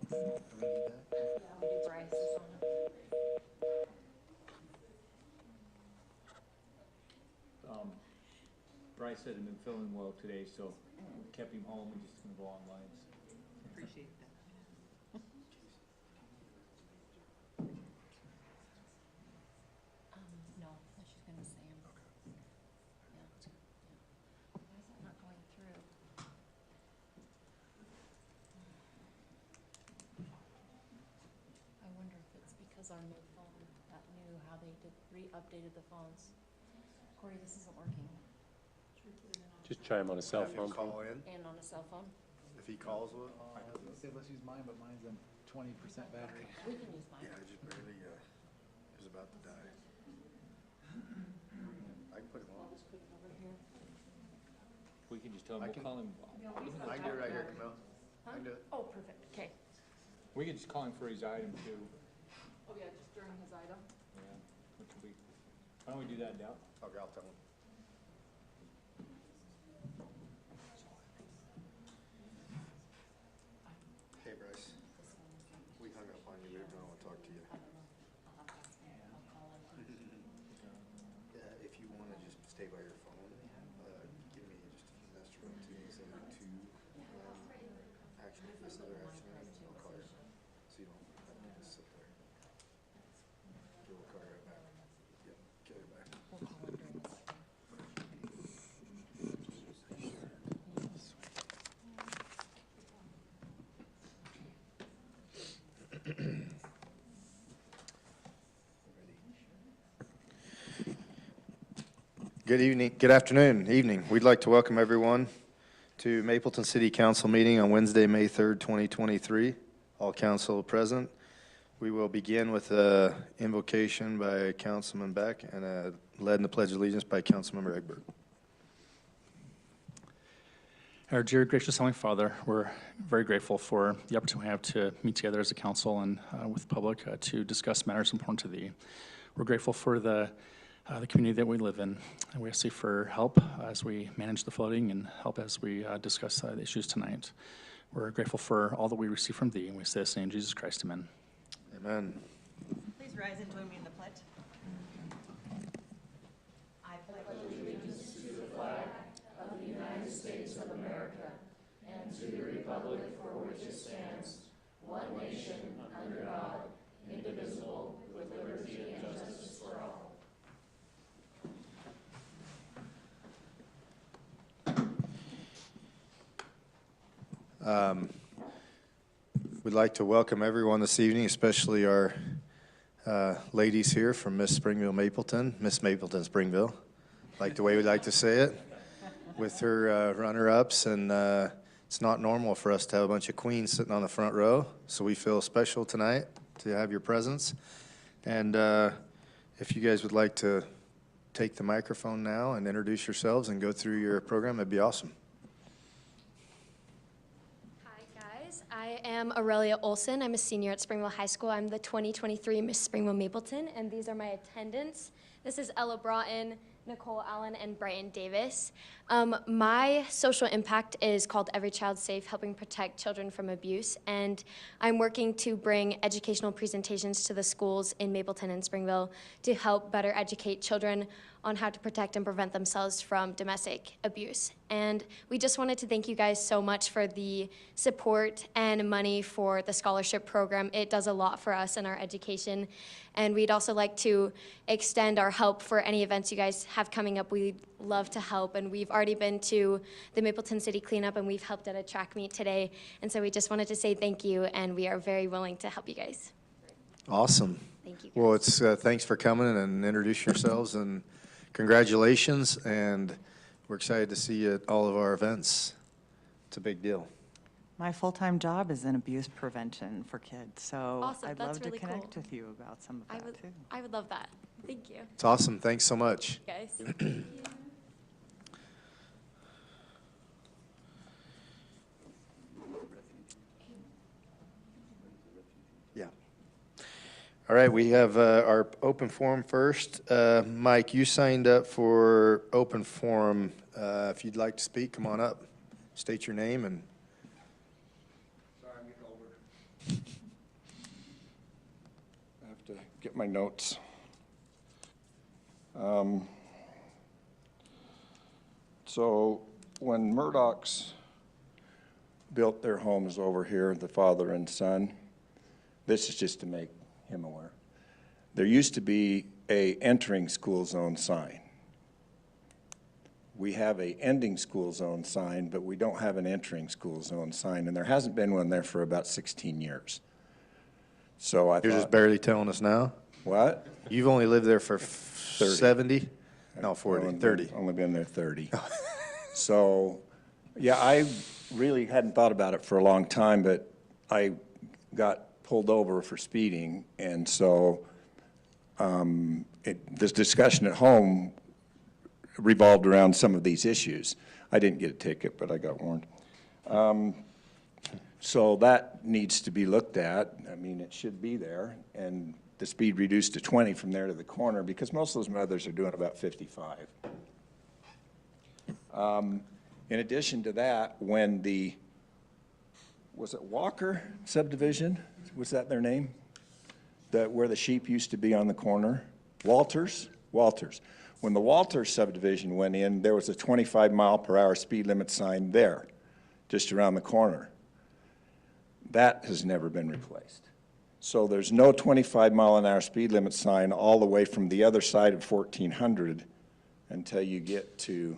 Bryce is on it. Bryce hadn't been feeling well today, so kept him home and just gonna go online. Appreciate that. No, she's gonna say him. Yeah. Why is that not going through? I wonder if it's because our new phone, how they updated the phones. Corey, this isn't working. Just try him on a cell phone. Call in, And on a cell phone? if he calls with, Say, let's use mine, but mine's on 20% battery. We can use mine. yeah, I just barely, is about to die. I can put him on. Just put it over here. We can just tell him, I we'll can- call him, I can do it right here, Camille. I can do it. Oh, perfect, okay. we can just call him for his item too. Oh, yeah, just during his item? Yeah, which will be, why don't we do that now? Okay, I'll tell him. Hey Bryce, we hung up on you, we don't want to talk to you. Yeah, if you want to just stay by your phone, give me just a few minutes to run to these other two, this other action items, I'll call you, so you don't have to just sit there. We'll call you right back. Yep, get her back. We'll call him during this. Good evening, good afternoon, evening. We'd like to welcome everyone to Mapleton City Council meeting on Wednesday, May 3rd, 2023. All council present. We will begin with a invocation by Councilman Beck and led in the Pledge of Allegiance by Councilmember Egbert. Our dear gracious Heavenly Father, we're very grateful for the opportunity we have to meet together as a council and with the public to discuss matters important to thee. We're grateful for the community that we live in, and we ask thee for help as we manage the flooding and help as we discuss the issues tonight. We're grateful for all that we receive from thee, and we say this in Jesus Christ, amen. Amen. Please rise and join me in the pledge. I pledge allegiance to the flag of the United States of America and to the republic for which it stands, one nation, under God, indivisible, with liberty and justice for all. We'd like to welcome everyone this evening, especially our ladies here from Miss Springville Mapleton, Miss Mapleton Springville, like the way we like to say it, with her runner-ups. And it's not normal for us to have a bunch of queens sitting on the front row, so we feel special tonight to have your presence. And if you guys would like to take the microphone now and introduce yourselves and go through your program, that'd be awesome. I am Aurelia Olson. I'm a senior at Springville High School. I'm the 2023 Miss Springville Mapleton, and these are my attendants. This is Ella Broughton, Nicole Allen, and Brian Davis. My social impact is called Every Child Safe, helping protect children from abuse, and I'm working to bring educational presentations to the schools in Mapleton and Springville to help better educate children on how to protect and prevent themselves from domestic abuse. And we just wanted to thank you guys so much for the support and money for the scholarship program. It does a lot for us in our education. And we'd also like to extend our help for any events you guys have coming up. We'd love to help. And we've already been to the Mapleton City Cleanup, and we've helped at a track meet today. And so we just wanted to say thank you, and we are very willing to help you guys. Awesome. Thank you guys. Well, it's thanks for coming and introduce yourselves, and congratulations, and we're excited to see you at all of our events. It's a big deal. My full-time job is in abuse prevention for kids, so Awesome, I'd that's love to really connect cool. with you about some of that too. I would love that. Thank you, It's awesome. Thanks so much. guys. Yeah. All right, we have our open forum first. Mike, you signed up for open forum. If you'd like to speak, come on up. State your name and. Sorry, I'm getting older. to get my notes. So when Murdoch's built their homes over here, the father and son, this is just to make him aware. There used to be a entering school zone sign. We have a ending school zone sign, but we don't have an entering school zone sign, and there hasn't been one there for about 16 years. So I You're just thought, barely telling us now? what? You've only lived there for 70? No, 40, 30. Only been there 30. So, yeah, I really hadn't thought about it for a long time, but I got pulled over for speeding, and so this discussion at home revolved around some of these issues. I didn't get a ticket, but I got warned. So that needs to be looked at. I mean, it should be there, and the speed reduced to 20 from there to the corner, because most of those mothers are doing about 55. In addition to that, when was it Walker subdivision? Was that their name? Where the sheep used to be on the corner? Walters? Walters. When the Walters subdivision went in, there was a 25-mile-per-hour speed limit sign there, just around the corner. That has never been replaced. So there's no 25-mile-an-hour speed limit sign all the way from the other side of 1400 until you get to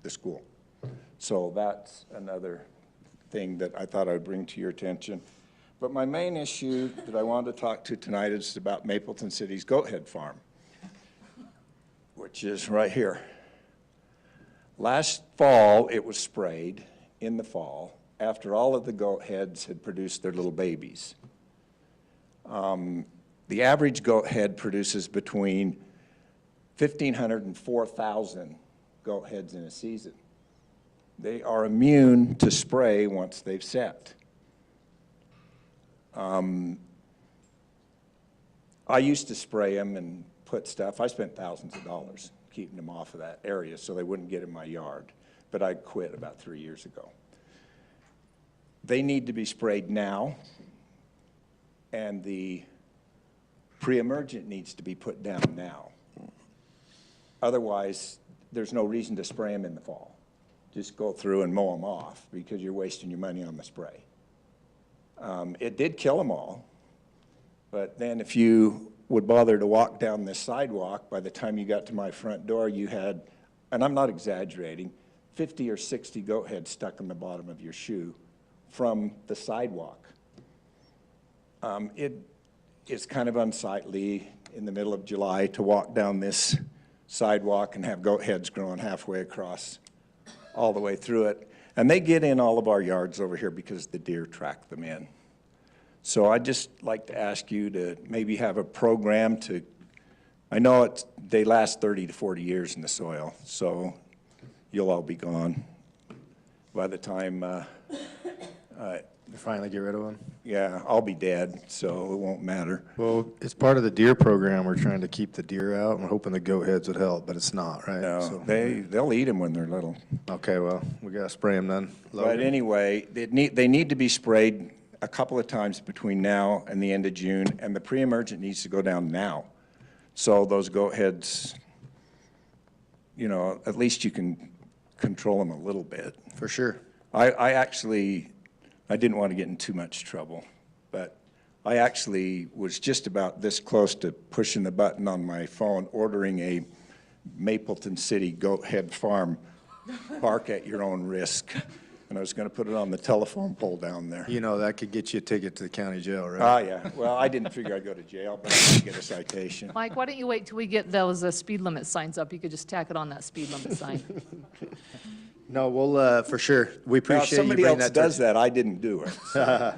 the school. So that's another thing that I thought I'd bring to your attention. But my main issue that I wanted to talk to tonight is about Mapleton City's Goat Head Farm, which is right here. Last fall, it was sprayed in the fall after all of the goat heads had produced their little babies. The average goat head produces between 1,500 and 4,000 goat heads in a season. They are immune to spray once they've set. I used to spray them and put stuff. I spent thousands of dollars keeping them off of that area so they wouldn't get in my yard, but I quit about 3 years ago. They need to be sprayed now, and the pre-emergent needs to be put down now. Otherwise, there's no reason to spray them in the fall. Just go through and mow them off because you're wasting your money on the spray. It did kill them all, but then if you would bother to walk down this sidewalk, by the time you got to my front door, you had, and I'm not exaggerating, 50 or 60 goat heads stuck in the bottom of your shoe from the sidewalk. It's kind of unsightly in the middle of July to walk down this sidewalk and have goat heads growing halfway across all the way through it. And they get in all of our yards over here because the deer track them in. So I'd just like to ask you to maybe have a program to, I know they last 30 to 40 years in the soil, so you'll all be gone by the time, You finally get rid of them? yeah, I'll be dead, so it won't matter. Well, it's part of the deer program. We're trying to keep the deer out. We're hoping the goat heads would help, but it's not, right? No, So- they'll eat them when they're little. Okay, well, we gotta spray them then. But Logan. anyway, they need to be sprayed a couple of times between now and the end of June, and the pre-emergent needs to go down now. So those goat heads, you know, at least you can control them a little bit. For sure. I didn't want to get in too much trouble, but I actually was just about this close to pushing the button on my phone, ordering a Mapleton City Goat Head Farm, bark at your own risk. And I was going to put it on the telephone pole down there. You know, that could get you a ticket to the county jail, right? Ah, yeah. Well, I didn't figure I'd go to jail, but I might get a citation. Mike, why don't you wait till we get those speed limit signs up? You could just tack it on that speed limit sign. No, we'll, for sure. We Now, if appreciate you somebody bringing else that to does that, I didn't do it. So,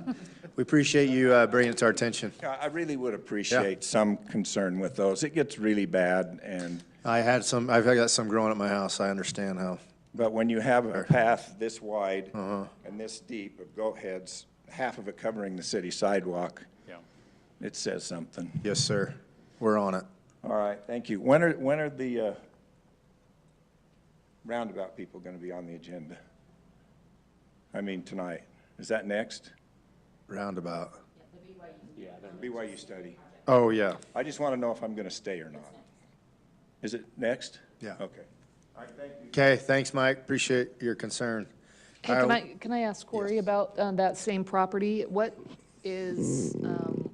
We appreciate you bringing it to our attention. I really would appreciate some concern with those. It gets really bad, and I've got some growing at my house. I understand how. but when you have a path this wide and this deep of goat heads, half of it covering the city sidewalk, Yeah. it says something. Yes, sir. We're on it. All right, thank you. When are the roundabout people going to be on the agenda? I mean, tonight. Is that next? Roundabout. Yeah, the Yeah, then BYU study. Oh, yeah. I just want to know if I'm going to stay or not. Is it next? Yeah. Okay. All right, thank you. Okay, thanks, Mike. Appreciate your concern. Hey, can I ask Corey about that same property? What is,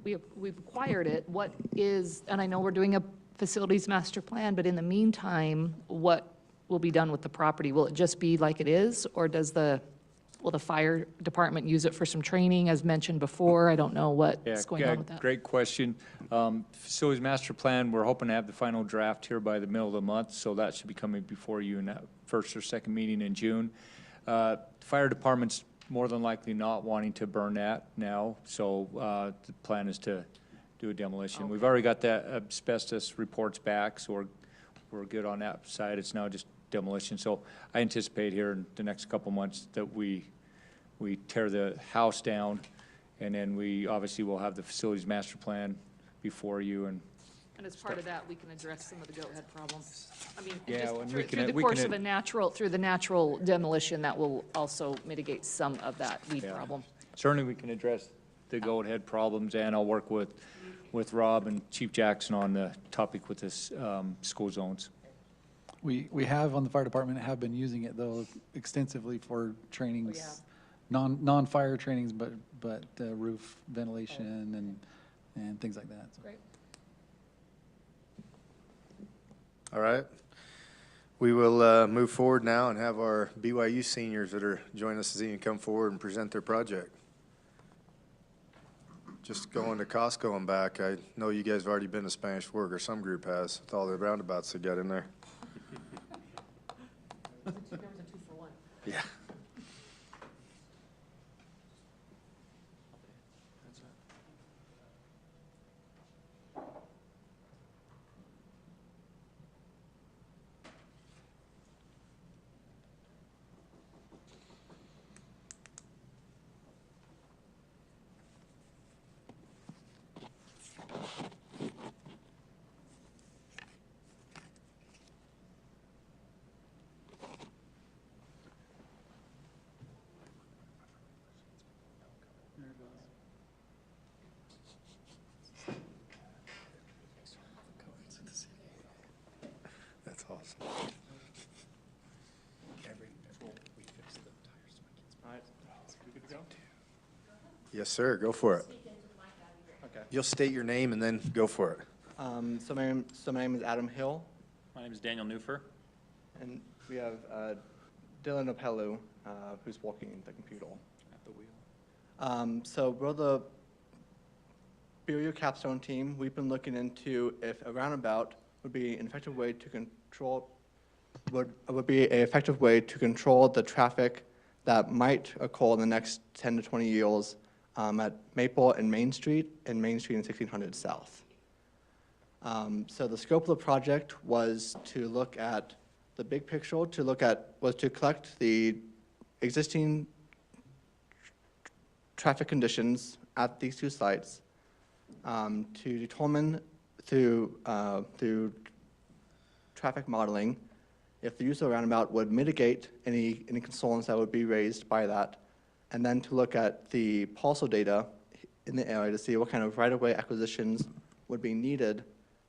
we've acquired it, what is, and I know we're doing a facilities master plan, but in the meantime, what will be done with the property? Will it just be like it is, or will the fire department use it for some training, as mentioned before? I don't know what's going on with that. Great question. Facilities master plan, we're hoping to have the final draft here by the middle of the month, so that should be coming before you in that first or second meeting in June. Fire department's more than likely not wanting to burn that now, so the plan is to do a demolition. We've already got that asbestos reports back, so we're good on that side. It's now just demolition. So I anticipate here in the next couple months that we tear the house down, and then we obviously will have the facilities master plan before you. And as part of that, we can address some of the goat head problems. I mean, Yeah, just and through we can- the we course can- through the natural demolition, that will also mitigate some of that weed Yeah. problem. certainly we can address the goat head problems, and I'll work with Rob and Chief Jackson on the topic with this school zones. We have on the fire department, have been using it though extensively for trainings, yeah. non-fire trainings, but roof ventilation and things like that. So. Great. All right. We will move forward now and have our BYU seniors that are joining us this evening come forward and present their project. Just going to Costco and back, I know you guys have already been to Spanish Fork, or some group has, with all the roundabouts they got in there. There was a 2-for-1. Yeah. That's awesome. Yes, sir. Go for it. Okay. You'll state your name and then go for it. So my name is Adam Hill, My name is Daniel Newfer. and we have Dylan Opelu, who's walking the computer. At the wheel. So we're the BYU capstone team. We've been looking into if a roundabout would be an effective way to control the traffic that might occur in the next 10 to 20 years at Maple and Main Street and 1600 South. So the scope of the project was to look at the big picture, was to collect the existing traffic conditions at these two sites, to determine through traffic modeling if the use of a roundabout would mitigate any concerns that would be raised by that, and then to look at the parcel data in the area to see what kind of right-of-way acquisitions would be needed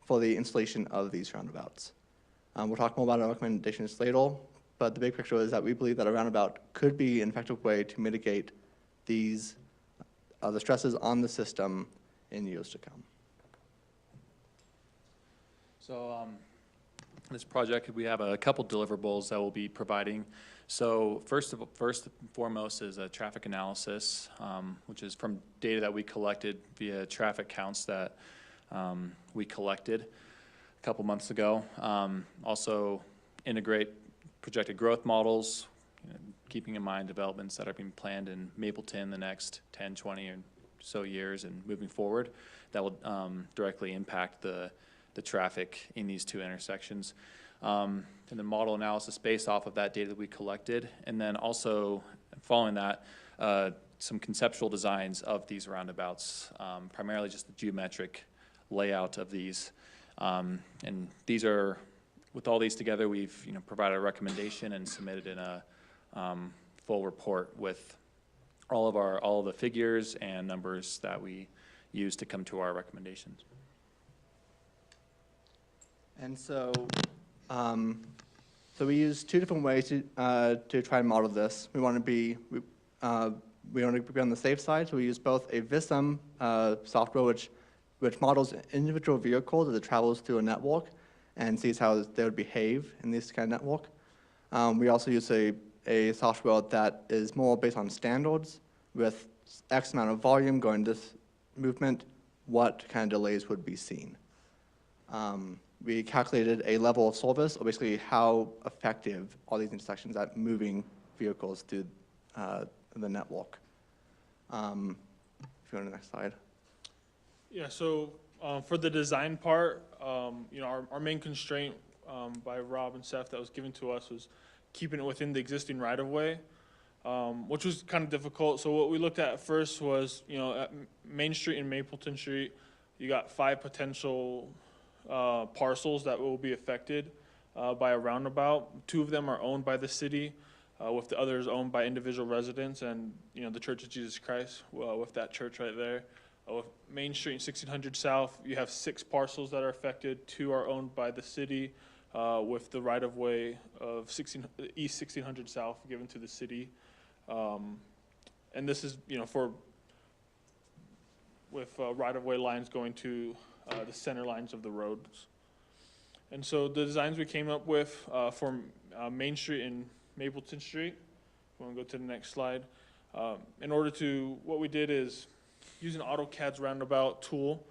for the installation of these roundabouts. We'll talk more about our recommendations later, but the big picture is that we believe that a roundabout could be an effective way to mitigate these, the stresses on the system in years to come. So this project, we have a couple deliverables that we'll be providing. So first and foremost is a traffic analysis, which is from data that we collected via traffic counts that we collected a couple months ago. Also integrate projected growth models, keeping in mind developments that are being planned in Mapleton the next 10, 20 or so years and moving forward that will directly impact the traffic in these two intersections. And then model analysis based off of that data that we collected. And then also following that, some conceptual designs of these roundabouts, primarily just the geometric layout of these. And these are, with all these together, we've provided a recommendation and submitted in a full report with all of the figures and numbers that we use to come to our recommendations. And so, so we use two different ways to try and model this. We want to be on the safe side, so we use both a VISM software, which models individual vehicles as it travels through a network and sees how they would behave in this kind of network. We also use a software that is more based on standards with X amount of volume going this movement, what kind of delays would be seen. We calculated a level of service, or basically how effective are these intersections at moving vehicles through the network. If you go to the next slide. Yeah, so for the design part, you know, our main constraint by Rob and Seth that was given to us was keeping it within the existing right-of-way, which was kind of difficult. So what we looked at first was, you know, at Main Street and Mapleton Street, you got 5 potential parcels that will be affected by a roundabout. 2 of them are owned by the city, with the others owned by individual residents and, you know, the Church of Jesus Christ, with that church right there. With Main Street and 1600 South, you have 6 parcels that are affected. 2 are owned by the city, with the right-of-way of East 1600 South given to the city. And this is, you know, with right-of-way lines going to the center lines of the roads. And so the designs we came up with for Main Street and Mapleton Street, we want to go to the next slide. In order to, what we did is use an AutoCAD's roundabout tool.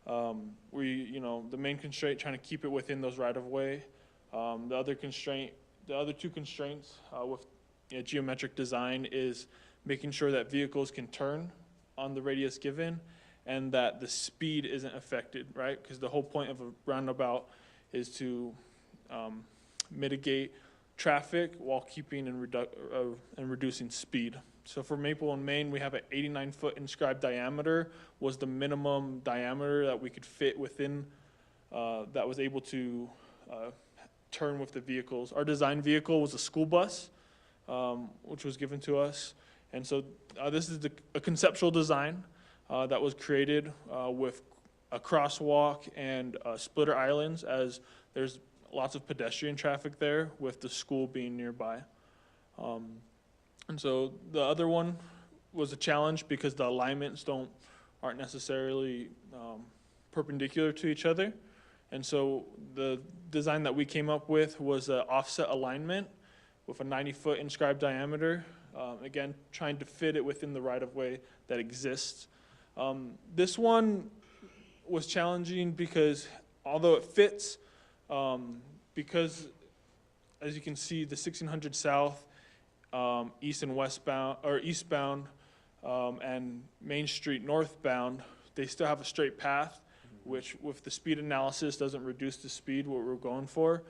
You know, the main constraint, trying to keep it within those right-of-way. The other 2 constraints with, you know, geometric design is making sure that vehicles can turn on the radius given and that the speed isn't affected, right? Because the whole point of a roundabout is to mitigate traffic while keeping and reducing speed. So for Maple and Main, we have an 89-foot inscribed diameter was the minimum diameter that we could fit within, that was able to turn with the vehicles. Our design vehicle was a school bus, which was given to us. And so this is a conceptual design that was created with a crosswalk and splitter islands, as there's lots of pedestrian traffic there with the school being nearby. And so the other one was a challenge because the alignments aren't necessarily perpendicular to each other. And so the design that we came up with was an offset alignment with a 90-foot inscribed diameter. Again, trying to fit it within the right-of-way that exists. This one was challenging because although it fits, because as you can see, the 1600 South, east and westbound, or eastbound, and Main Street northbound, they still have a straight path, which with the speed analysis doesn't reduce the speed what we're going for.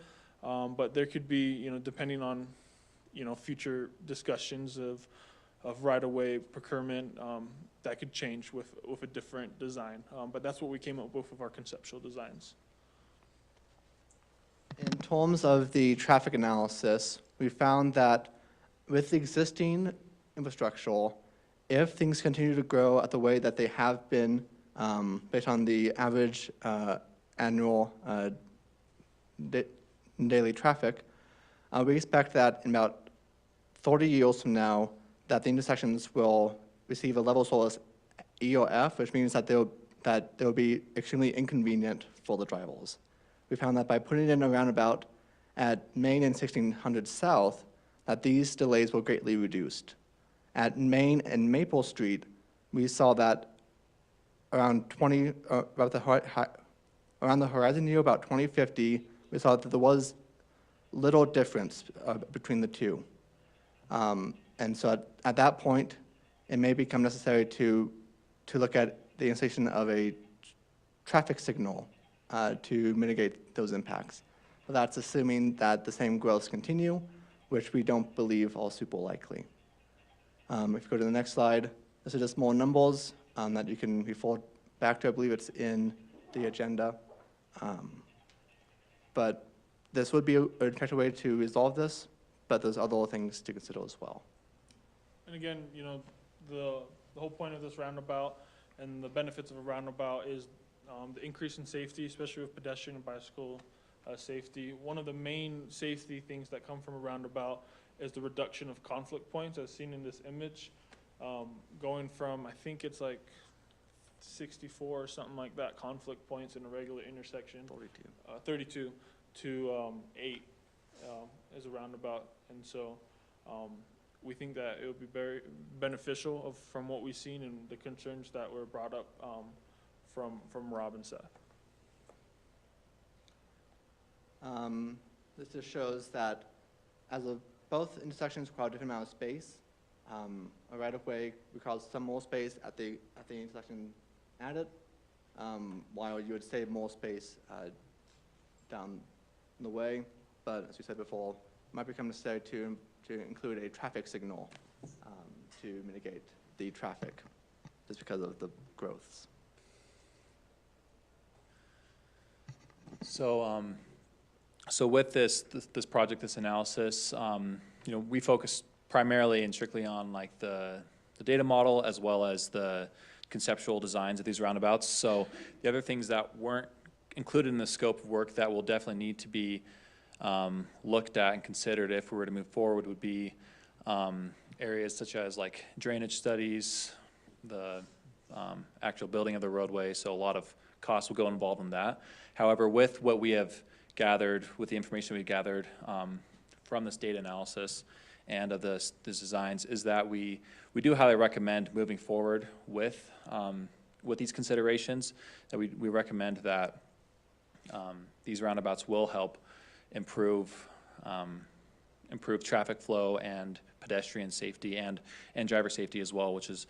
But there could be, you know, depending on, you know, future discussions of right-of-way procurement, that could change with a different design. But that's what we came up with our conceptual designs. In terms of the traffic analysis, we found that with the existing infrastructure, if things continue to grow at the way that they have been, based on the average annual daily traffic, we expect that in about 30 years from now, that the intersections will receive a level service E or F, which means that they'll be extremely inconvenient for the drivers. We found that by putting in a roundabout at Main and 1600 South, that these delays were greatly reduced. At Main and Maple Street, we saw that around the horizon year, about 2050, we saw that there was little difference between the two. And so at that point, it may become necessary to look at the installation of a traffic signal to mitigate those impacts. But that's assuming that the same growths continue, which we don't believe are super likely. If you go to the next slide, this is just more numbers that you can refer back to. I believe it's in the agenda. But this would be an effective way to resolve this, but there's other things to consider as well. And again, you know, the whole point of this roundabout And the benefits of a roundabout is the increase in safety, especially with pedestrian and bicycle safety. One of the main safety things that come from a roundabout is the reduction of conflict points, as seen in this image. Going from, I think it's like 64 or something like that, conflict points in a regular intersection. 32 to 8 as a roundabout. And so we think that it would be very beneficial from what we've seen and the concerns that were brought up from Rob and Seth. This just shows that as of both intersections require a different amount of space. A right-of-way requires some more space at the intersection added, while you would save more space down the way. But as we said before, it might become necessary to include a traffic signal to mitigate the traffic, just because of the growths. So, so with this project, this analysis, you know, we focus primarily and strictly on like the data model as well as the conceptual designs of these roundabouts. So the other things that weren't included in the scope of work that will definitely need to be looked at and considered if we were to move forward would be areas such as like drainage studies, the actual building of the roadway. So a lot of costs will go involved in that. However, with what we have gathered, with the information we gathered from this data analysis and of the designs, is that we do highly recommend moving forward with these considerations. That we recommend that these roundabouts will help improve traffic flow and pedestrian safety and driver safety as well, which is,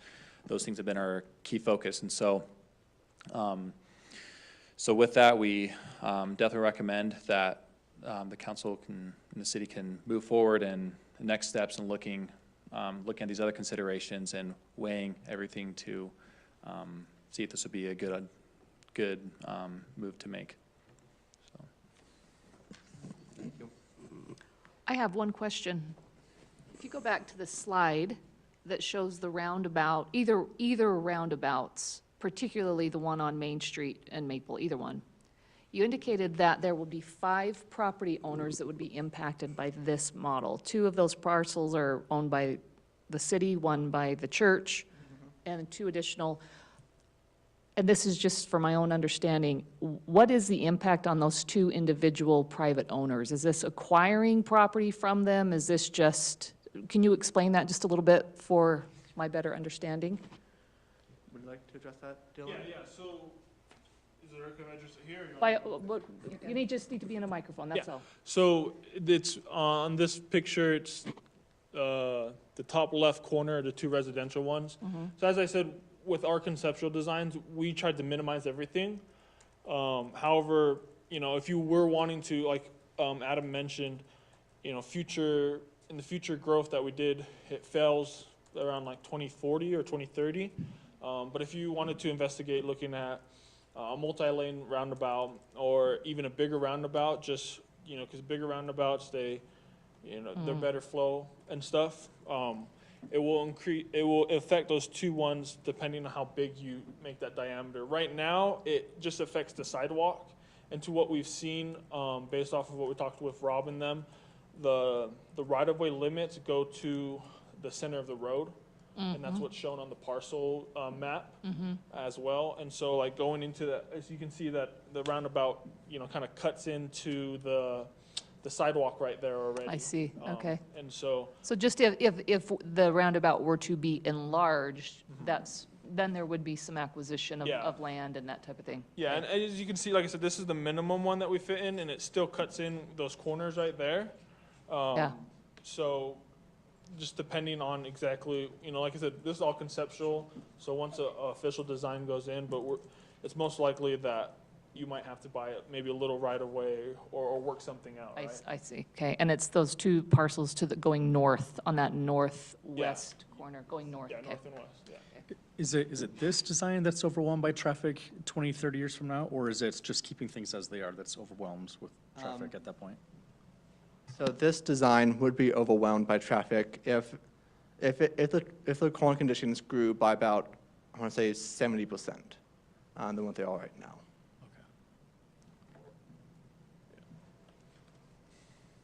those things have been our key focus. And so so with that, we definitely recommend that the council and the city can move forward and the next steps in looking at these other considerations and weighing everything to see if this would be a good move to make. So. Thank you. I have one question. If you go back to the slide that shows the roundabout, either roundabouts, particularly the one on Main Street and Maple, either one, you indicated that there will be 5 property owners that would be impacted by this model. 2 of those parcels are owned by the city, 1 by the church, and 2 additional. And this is just for my own understanding, what is the impact on those 2 individual private owners? Is this acquiring property from them? Is this just, can you explain that just a little bit for my better understanding? Would you like to address that, Dylan? Yeah, so is it okay if I address it here? You just need to be in a microphone, that's all. So it's on this picture, it's the top left corner, the 2 residential ones. So as I said, with our conceptual designs, we tried to minimize everything. However, you know, if you were wanting to, like Adam mentioned, you know, in the future growth that we did, it fails around like 2040 or 2030. But if you wanted to investigate looking at a multi-lane roundabout or even a bigger roundabout, just, you know, because bigger roundabouts, they're better flow and stuff. It will affect those 2 ones depending on how big you make that diameter. Right now, it just affects the sidewalk. And to what we've seen, based off of what we talked with Rob and them, the right-of-way limits go to the center of the road. And that's what's shown on the parcel map as well. And so like going into that, as you can see that the roundabout, you know, kind of cuts into the sidewalk right there already. I see, okay. And so. So just if the roundabout were to be enlarged, then there would be some acquisition of land and that type of thing. Yeah, and as you can see, like I said, this is the minimum one that we fit in, and it still cuts in those corners right there. Yeah. So just depending on exactly, you know, like I said, this is all conceptual. So once a official design goes in, but it's most likely that you might have to buy maybe a little right away or work something out, right? I see, okay. And it's those 2 parcels going north, on that northwest corner, going north. Yeah, okay. north and west, yeah. Is it this design that's overwhelmed by traffic 20, 30 years from now? Or is it just keeping things as they are that's overwhelmed with traffic at that point? So this design would be overwhelmed by traffic if the current conditions grew by about I want to say 70% than what they are right now.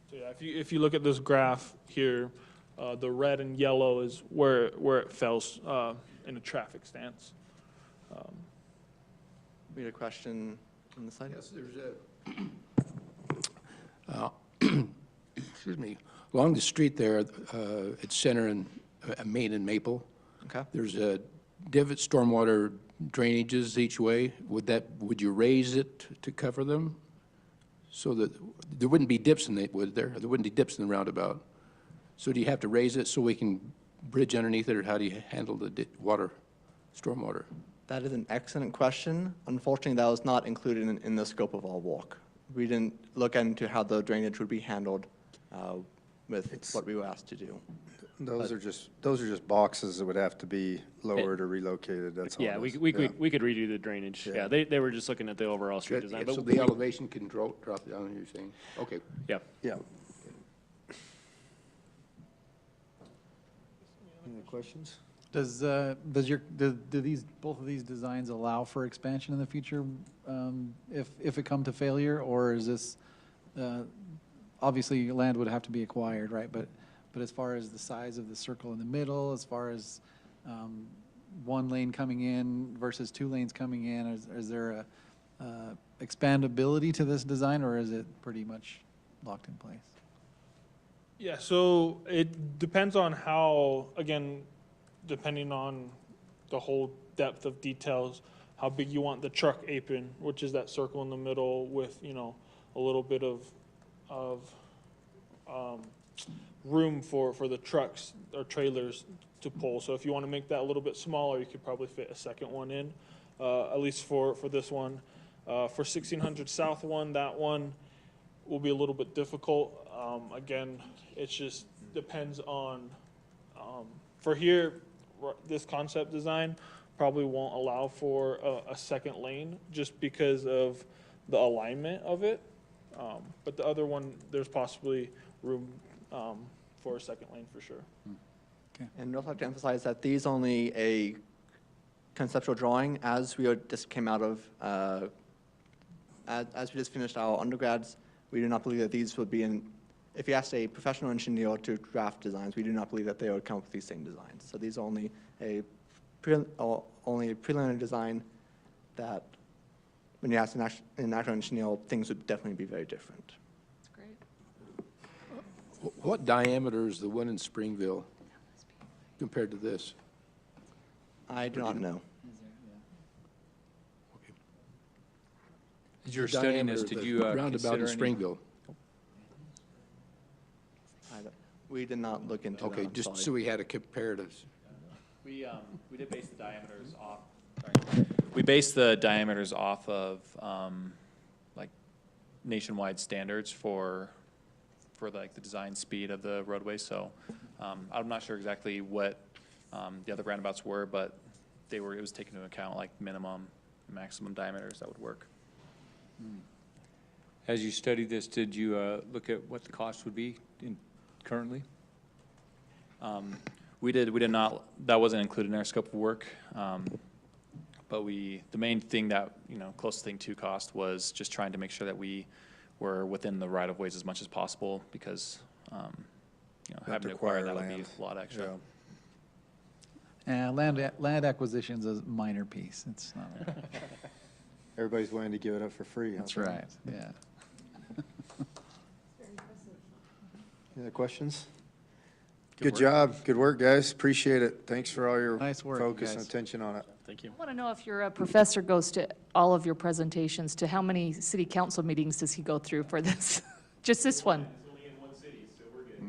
So yeah, if you look at this graph here, the red and yellow is where it falls in a traffic stance. We had a question on the side? Yes, there's a, excuse me, along the street there at Center and Main and Maple, Okay. there's a divot stormwater drainages each way. Would you raise it to cover them? So that there wouldn't be dips in it, would there? There wouldn't be dips in the roundabout. So do you have to raise it so we can bridge underneath it, or how do you handle the stormwater? That is an excellent question. Unfortunately, that was not included in the scope of our walk. We didn't look into how the drainage would be handled with what we were asked to do. Those are just boxes that would have to be lowered or relocated, that's all. Yeah, it we is. we could redo the drainage. Yeah. Yeah, they were just looking at the overall street design. So But the elevation can drop down, you're saying? Okay. yeah. Yeah. Any questions? Do these, both of these designs allow for expansion in the future, if it come to failure, or is this, obviously land would have to be acquired, right? But as far as the size of the circle in the middle, as far as, one lane coming in versus two lanes coming in, is there a expandability to this design, or is it pretty much locked in place? Yeah, so it depends on how, again, depending on the whole depth of details, how big you want the truck apron, which is that circle in the middle with, you know, a little bit of room for the trucks or trailers to pull. So if you want to make that a little bit smaller, you could probably fit a second one in, at least for this one. For 1600 South one, that one will be a little bit difficult. Again, it just depends on, for here, this concept design probably won't allow for a second lane just because of the alignment of it. But the other one, there's possibly room for a second lane for sure. And I'd also like to emphasize that these only a conceptual drawing, as we just came out of, as we just finished our undergrads. We do not believe that these would be in, if you asked a professional engineer to draft designs, we do not believe that they would come up with these same designs. So these are only a preliminary design that, when you ask an actual engineer, things would definitely be very different. That's great. What diameter is the one in Springville compared to this? I do not know. As you were studying this, did you roundabout consider in any? Springville? We did not look into that. Okay, I'm just sorry. so we had a comparative. We did base the diameters off, sorry. We based the diameters off of, like nationwide standards for like the design speed of the roadway. So, I'm not sure exactly what, the other roundabouts were, but it was taken into account like minimum, maximum diameters that would work. As you studied this, did you look at what the cost would be currently? We did not, that wasn't included in our scope of work. But the main thing that, closest thing to cost was just trying to make sure that we were within the right of ways as much as possible because, having to acquire that would be a lot extra. And land acquisition's a minor piece. It's not. Everybody's willing to give it up for free. huh? That's right, yeah. Any other questions? Good job, good work, guys, appreciate it. Thanks for all your Nice work, focus and guys. attention on it. Thank you. I want to know if your professor goes to all of your presentations, to how many city council meetings does he go through for this? Just this one?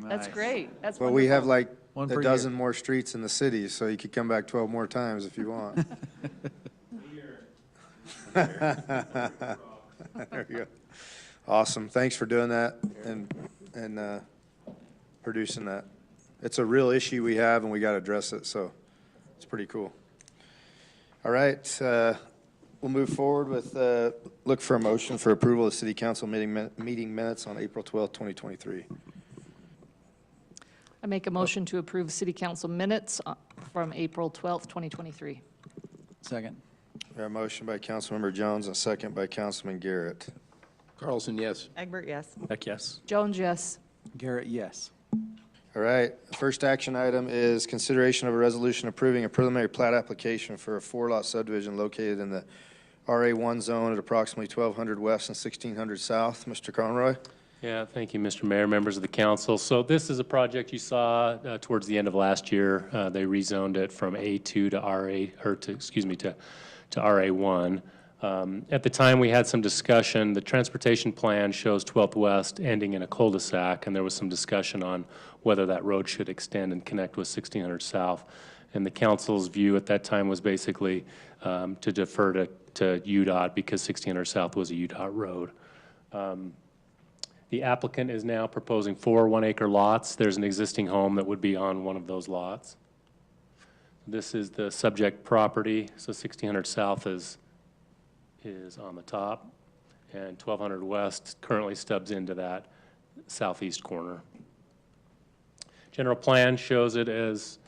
That's Nice. great. That's Well, we have wonderful. like One a per dozen year. more streets in the city, so you could come back 12 more times if you want. There you go. Awesome, thanks for doing that and producing that. It's a real issue we have and we got to address it, so it's pretty cool. All right, we'll move forward with, look for a motion for approval of city council meeting minutes on April 12th, 2023. I make a motion to approve city council minutes from April 12th, 2023. Second. We have a motion by Councilmember Jones and a second by Councilman Garrett. Carlson, yes. Egbert, yes. Heck, yes. Jones, yes. Garrett, yes. All right, the first action item is consideration of a resolution approving a preliminary plat application for a four-lot subdivision located in the RA1 zone at approximately 1200 west and 1600 south. Mr. Conroy? Yeah, thank you, Mr. Mayor, members of the council. So this is a project you saw towards the end of last year. They rezoned it from A2 to RA, or to, excuse me, to RA1. At the time, we had some discussion. The transportation plan shows 12th West ending in a cul-de-sac, and there was some discussion on whether that road should extend and connect with 1600 South. And the council's view at that time was basically to defer to UDOT because 1600 South was a UDOT road. The applicant is now proposing 4 one-acre lots. There's an existing home that would be on one of those lots. This is the subject property, so 1600 South is on the top, and 1200 West currently stubs into that southeast corner. General plan shows it as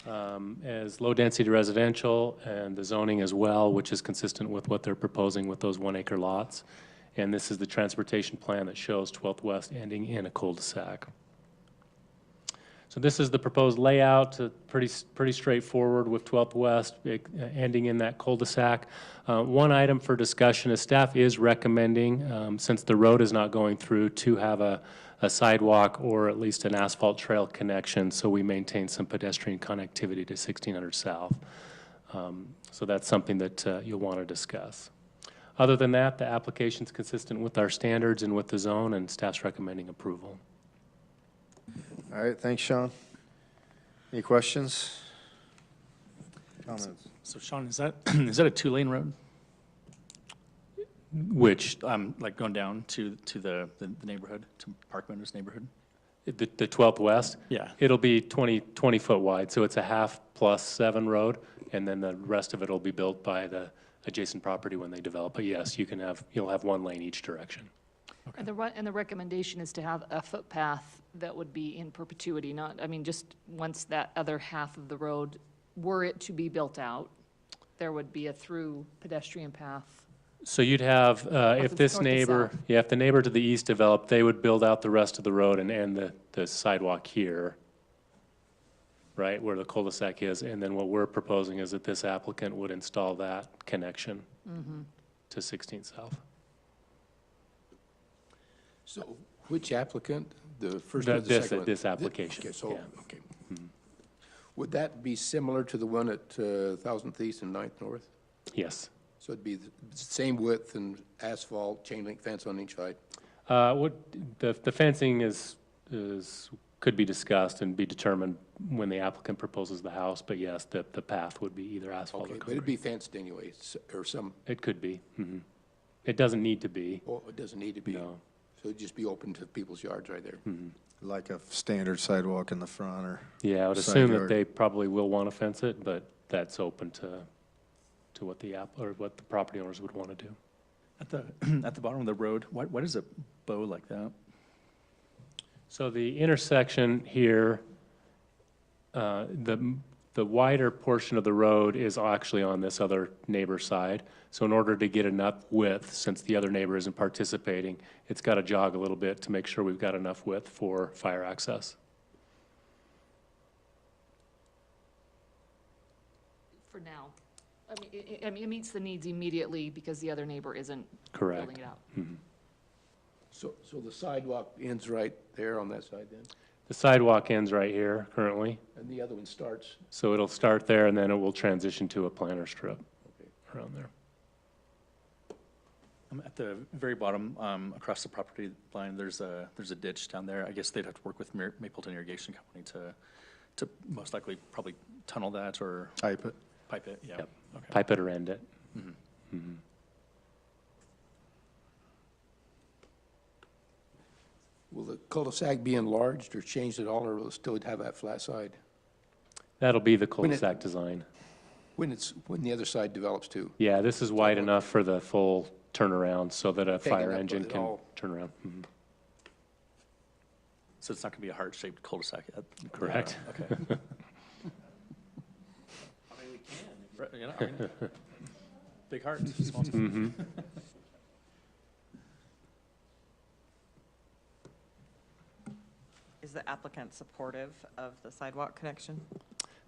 low-density residential, and the zoning as well, which is consistent with what they're proposing with those one-acre lots. And this is the transportation plan that shows 12th West ending in a cul-de-sac. So this is the proposed layout, pretty straightforward with 12th West ending in that cul-de-sac. One item for discussion is staff is recommending, since the road is not going through, to have a sidewalk or at least an asphalt trail connection so we maintain some pedestrian connectivity to 1600 South. So that's something that you'll want to discuss. Other than that, the application's consistent with our standards and with the zone, and staff's recommending approval. All right, thanks, Sean. Any questions? Comments? So Sean, is that is that a 2-lane road? Which, Like going down to the neighborhood, to Park Meadows neighborhood? the 12th West? Yeah. It'll be 20 foot wide, so it's a half plus 7 road, and then the rest of it will be built by the adjacent property when they develop. But yes, you'll have 1 lane each direction. Okay. And the recommendation is to have a footpath that would be in perpetuity, not, I mean, just once that other half of the road, were it to be built out, there would be a through pedestrian path. So you'd have, if the this north to neighbor, south. yeah, if the neighbor to the east developed, they would build out the rest of the road and end the sidewalk here, right, where the cul-de-sac is. And then what we're proposing is that this applicant would install that connection to 16th South. So which applicant? The first or the second one? This application, Okay, so, yeah. okay. Would that be similar to the one at 1000th East and 9th North? Yes. So it'd be the same width and asphalt, chain link fence on each side? The fencing could be discussed and be determined when the applicant proposes the house, but yes, the path would be either asphalt Okay, or but it'd concrete. be fenced anyway, or some, It could be. It doesn't need to be. oh, it doesn't need to be? No. So it'd just be open to people's yards right there? Like a standard sidewalk in the front or? Yeah, I would Side assume that yard. they probably will want to fence it, but that's open to what what the property owners would want to do. At the at the bottom of the road, why does it bow like that? So the intersection here, the wider portion of the road is actually on this other neighbor side. So in order to get enough width, since the other neighbor isn't participating, it's got to jog a little bit to make sure we've got enough width for fire access. For now. I mean, it meets the needs immediately because the other neighbor isn't Correct. building it out. So the sidewalk ends right there on that side then? The sidewalk ends right here currently, And the other one starts? so it'll start there and then it will transition to a planter strip around there. At the very bottom, across the property line, there's a ditch down there. I guess they'd have to work with Mapleton Irrigation Company to most likely probably tunnel that or Type it. pipe it, yeah. Yep. Okay. Pipe it or end it. Will the cul-de-sac be enlarged or changed at all, or will it still have that flat side? That'll be the When it- cul-de-sac design. When the other side develops too? Yeah, this is wide enough for the full turnaround so that a Big fire enough engine with it can all. turn around. So it's not going to be a heart-shaped cul-de-sac? Correct. Okay. I mean, we can, if You know, I mean, big heart, small space. Mhm. Is the applicant supportive of the sidewalk connection?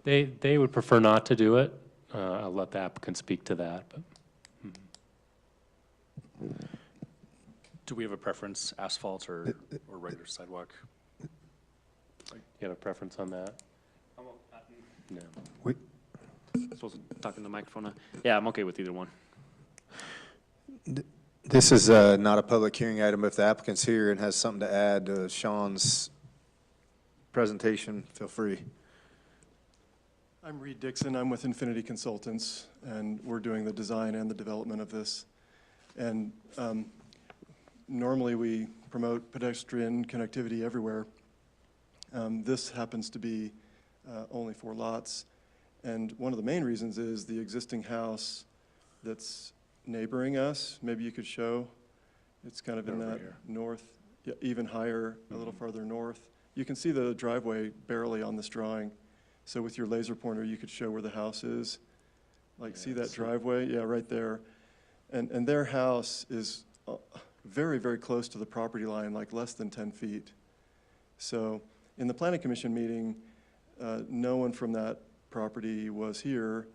They would prefer not to do it. I'll let the applicant speak to that, but. Do we have a preference, asphalt or regular sidewalk? You have a preference on that? No. Supposed to talk in the microphone now? Yeah, I'm okay with either one. This is not a public hearing item. If the applicant's here and has something to add to Sean's presentation, feel free. I'm Reed Dixon. I'm with Infinity Consultants, and we're doing the design and the development of this. And normally we promote pedestrian connectivity everywhere. This happens to be only 4 lots. And one of the main reasons is the existing house that's neighboring us. Maybe you could show. It's kind of in that north, yeah, even higher, a little farther north. You can see the driveway barely on this drawing. So with your laser pointer, you could show where the house is. Like, see that driveway? Yeah, right there. And their house is very, very close to the property line, like less than 10 feet. So in the Planning Commission meeting, no one from that property was here,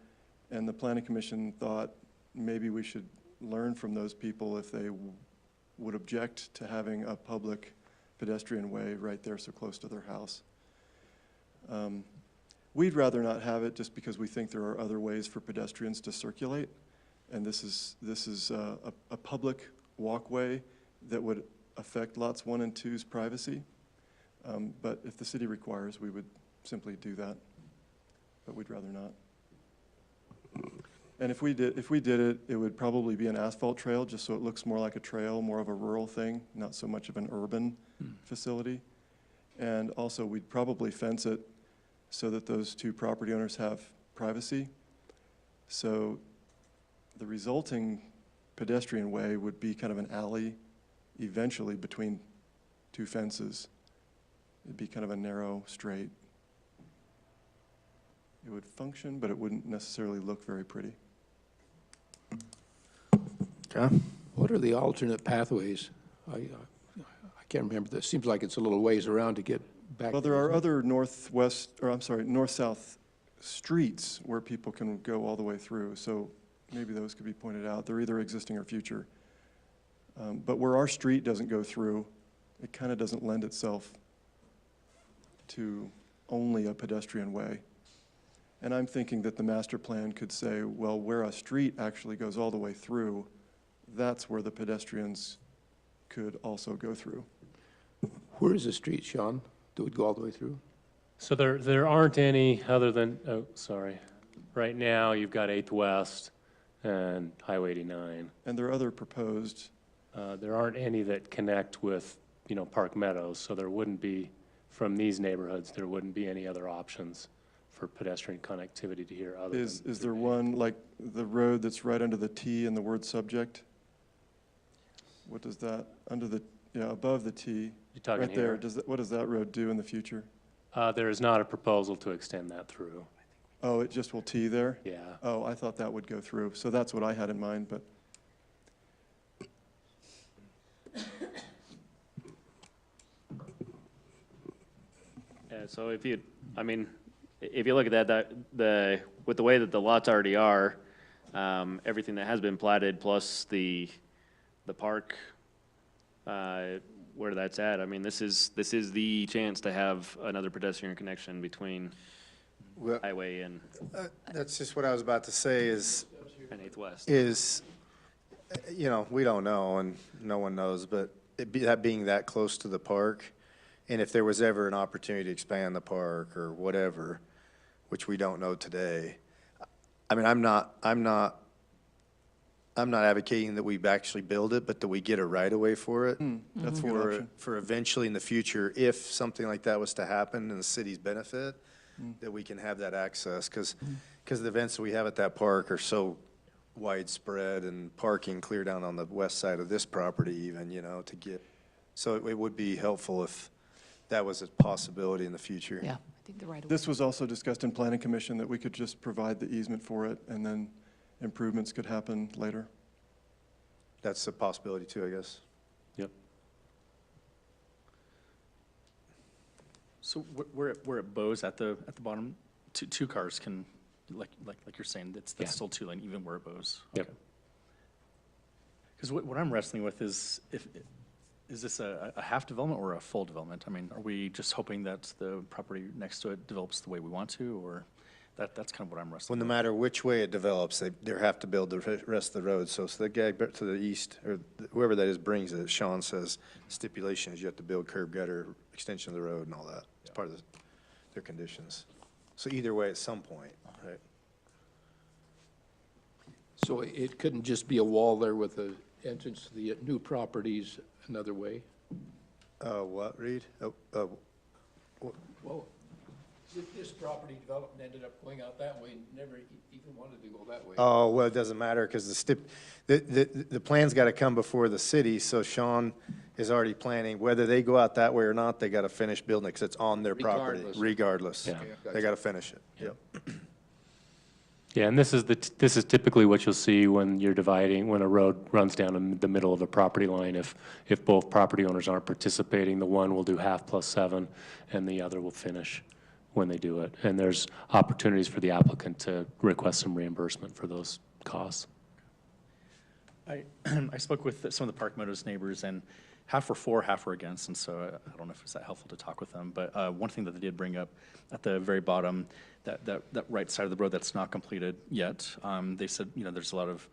and the Planning Commission thought maybe we should learn from those people if they would object to having a public pedestrian way right there so close to their house. We'd rather not have it just because we think there are other ways for pedestrians to circulate, and this is a public walkway that would affect lots 1 and 2's privacy. But if the city requires, we would simply do that, but we'd rather not. And if we did it, it would probably be an asphalt trail, just so it looks more like a trail, more of a rural thing, not so much of an urban facility. And also, we'd probably fence it so that those 2 property owners have privacy. So the resulting pedestrian way would be kind of an alley eventually between 2 fences. It'd be kind of a narrow, straight. It would function, but it wouldn't necessarily look very pretty. Okay. What are the alternate pathways? I can't remember. This seems like it's a little ways around to get back. Well, there are other north-south streets where people can go all the way through, so maybe those could be pointed out. They're either existing or future. But where our street doesn't go through, it kind of doesn't lend itself to only a pedestrian way. And I'm thinking that the master plan could say, well, where a street actually goes all the way through, that's where the pedestrians could also go through. Where is the street, Sean, that would go all the way through? So there aren't any other than, oh, sorry. Right now, you've got 8th West and Highway 89. And there are other proposed. There aren't any that connect with, Park Meadows, so there wouldn't be, from these neighborhoods, there wouldn't be any other options for pedestrian connectivity to here other Is than. there one, like the road that's right under the T in the word subject? What does that, above the T, You talking right there, here? what does that road do in the future? There is not a proposal to extend that through. Oh, it just will T there? Yeah. Oh, I thought that would go through, so that's what I had in mind, but. Yeah, so if you look at that, with the way that the lots already are, everything that has been platted plus the park, where that's at, I mean, this is the chance to have another pedestrian connection between highway and. That's just what I was about to say is. And 8th West. We don't know and no one knows, but that being that close to the park, and if there was ever an opportunity to expand the park or whatever, which we don't know today, I mean, I'm not advocating that we actually build it, but that we get a right-of-way for it. That's a good option. For eventually in the future, if something like that was to happen in the city's benefit, that we can have that access, because the events that we have at that park are so widespread and parking clear down on the west side of this property even, so it would be helpful if that was a possibility in the future. Yeah, think the right of way. This was also discussed in Planning Commission, that we could just provide the easement for it, and then improvements could happen later. That's a possibility too, I guess. Yep. So we're at Bose at the bottom. Two cars can, like you're saying, that's Yeah. still 2 lane, even where it Bose. Yep. Because what I'm wrestling with is is this a half development or a full development? I mean, are we just hoping that the property next to it develops the way we want to, or that's kind of what I'm Well, wrestling no with? matter which way it develops, they have to build the rest of the road. So the guy to the east, or whoever that is brings it, Sean says stipulation is you have to build curb gutter, extension of the road and all that. It's part of their conditions. So either way, at some point, right? So it couldn't just be a wall there with the entrance to the new properties another way? What, Reed? Well, if this property development ended up going out that way, never even wanted to go that way. Oh, well, it doesn't matter because the plan's got to come before the city. So Sean is already planning whether they go out that way or not, they got to finish building it because it's on their property regardless. Yeah. They got to finish it. Yep. Yeah, and this is typically what you'll see when you're dividing, when a road runs down in the middle of a property line. If both property owners aren't participating, the one will do half plus 7, and the other will finish when they do it. And there's opportunities for the applicant to request some reimbursement for those costs. I spoke with some of the Park Meadows neighbors, and half were for, half were against, and so I don't know if it's that helpful to talk with them. But one thing that they did bring up at the very bottom, that right side of the road that's not completed yet, they said, there's a lot of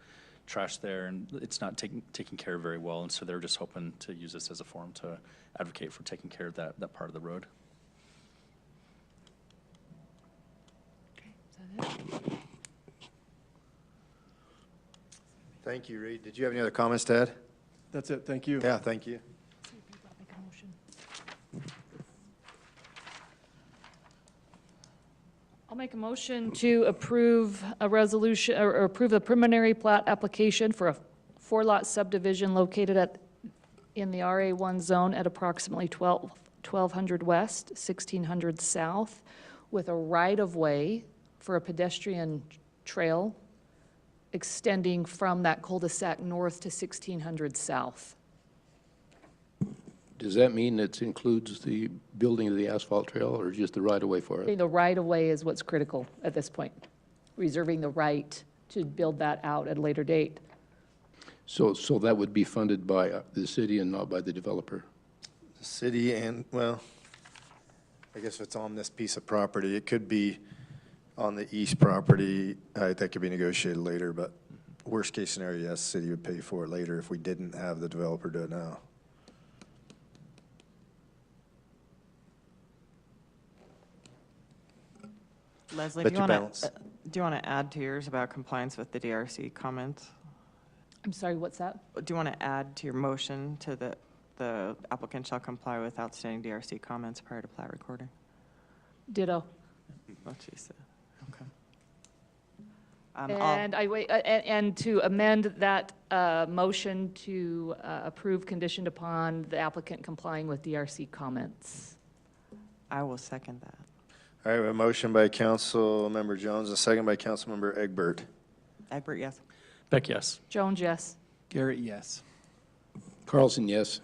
trash there, and it's not taken care of very well, and so they're just hoping to use this as a forum to advocate for taking care of that part of the road. Is that it? Thank you, Reed. Did you have any other comments, Ted? That's it, thank you. Yeah, thank you. Make a motion. I'll make a motion to approve a resolution, or approve the preliminary plat application for a 4-lot subdivision located in the RA1 zone at approximately 1200 west, 1600 south, with a right-of-way for a pedestrian trail extending from that cul-de-sac north to 1600 south. Does that mean it includes the building of the asphalt trail, or just the right-of-way for I it? think the right-of-way is what's critical at this point, reserving the right to build that out at a later date. So that would be funded by the city and not by the developer? The city and, well, I guess if it's on this piece of property, it could be on the east property. That could be negotiated later, but worst case scenario, yes, the city would pay for it later if we didn't have the developer do it now. Leslie, Let do you you want balance. to add to yours about compliance with the DRC comments? I'm sorry, what's that? Do you want to add to your motion to the applicant shall comply with outstanding DRC comments prior to plat recording? Ditto. What she said, okay. And to amend that motion to approve conditioned upon the applicant complying with DRC comments. I will second that. All right, we have a motion by Councilmember Jones, a second by Councilmember Egbert. Egbert, yes. Beck, yes. Jones, yes. Garrett, yes. Carlson, yes.